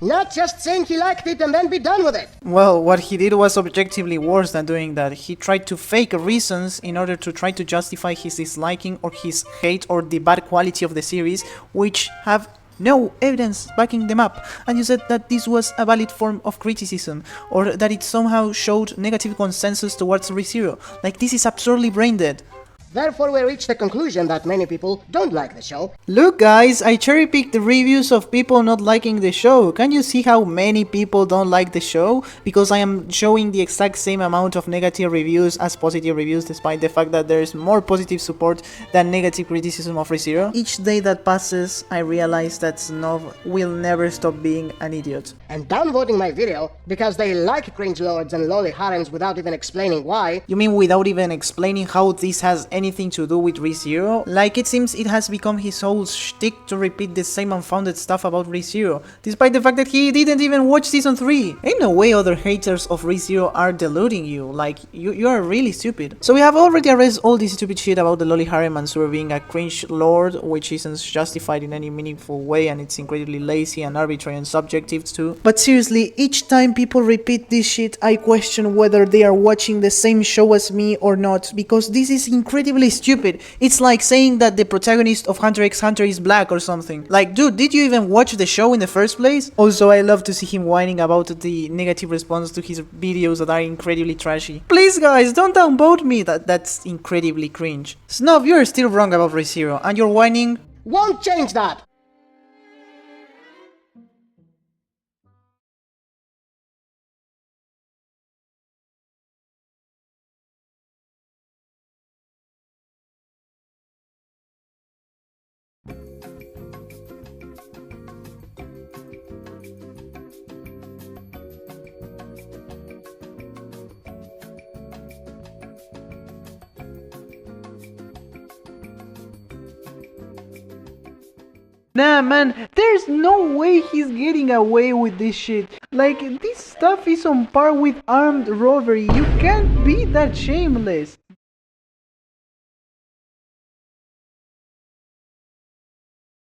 [SPEAKER 2] Not just saying he liked it and then be done with it.
[SPEAKER 1] Well, what he did was objectively worse than doing that. He tried to fake reasons in order to try to justify his disliking or his hate or the bad quality of the series, which have no evidence backing them up. And you said that this was a valid form of criticism, or that it somehow showed negative consensus towards ReZero. Like, this is absurdly brain dead.
[SPEAKER 2] Therefore, we reach the conclusion that many people don't like the show.
[SPEAKER 1] Look guys, I cherry-picked the reviews of people not liking the show. Can you see how many people don't like the show? Because I am showing the exact same amount of negative reviews as positive reviews, despite the fact that there is more positive support than negative criticism of ReZero. Each day that passes, I realize that Snob will never stop being an idiot.
[SPEAKER 2] And downvoting my video because they like cringe lords and lolly harems without even explaining why.
[SPEAKER 1] You mean without even explaining how this has anything to do with ReZero? Like, it seems it has become his whole shtick to repeat the same unfounded stuff about ReZero, despite the fact that he didn't even watch Season 3. Ain't no way other haters of ReZero are deluding you. Like, you are really stupid. So we have already addressed all this stupid shit about the lolly harem and Sura being a cringe lord, which isn't justified in any meaningful way, and it's incredibly lazy and arbitrary and subjective too. But seriously, each time people repeat this shit, I question whether they are watching the same show as me or not, because this is incredibly stupid. It's like saying that the protagonist of Hunter x Hunter is black or something. Like, dude, did you even watch the show in the first place? Also, I love to see him whining about the negative response to his videos that are incredibly trashy. Please guys, don't downvote me, that's incredibly cringe. Snob, you're still wrong about ReZero, and you're whining.
[SPEAKER 2] Won't change that!
[SPEAKER 1] Nah, man, there's no way he's getting away with this shit. Like, this stuff is on par with armed robbery. You can't be that shameless.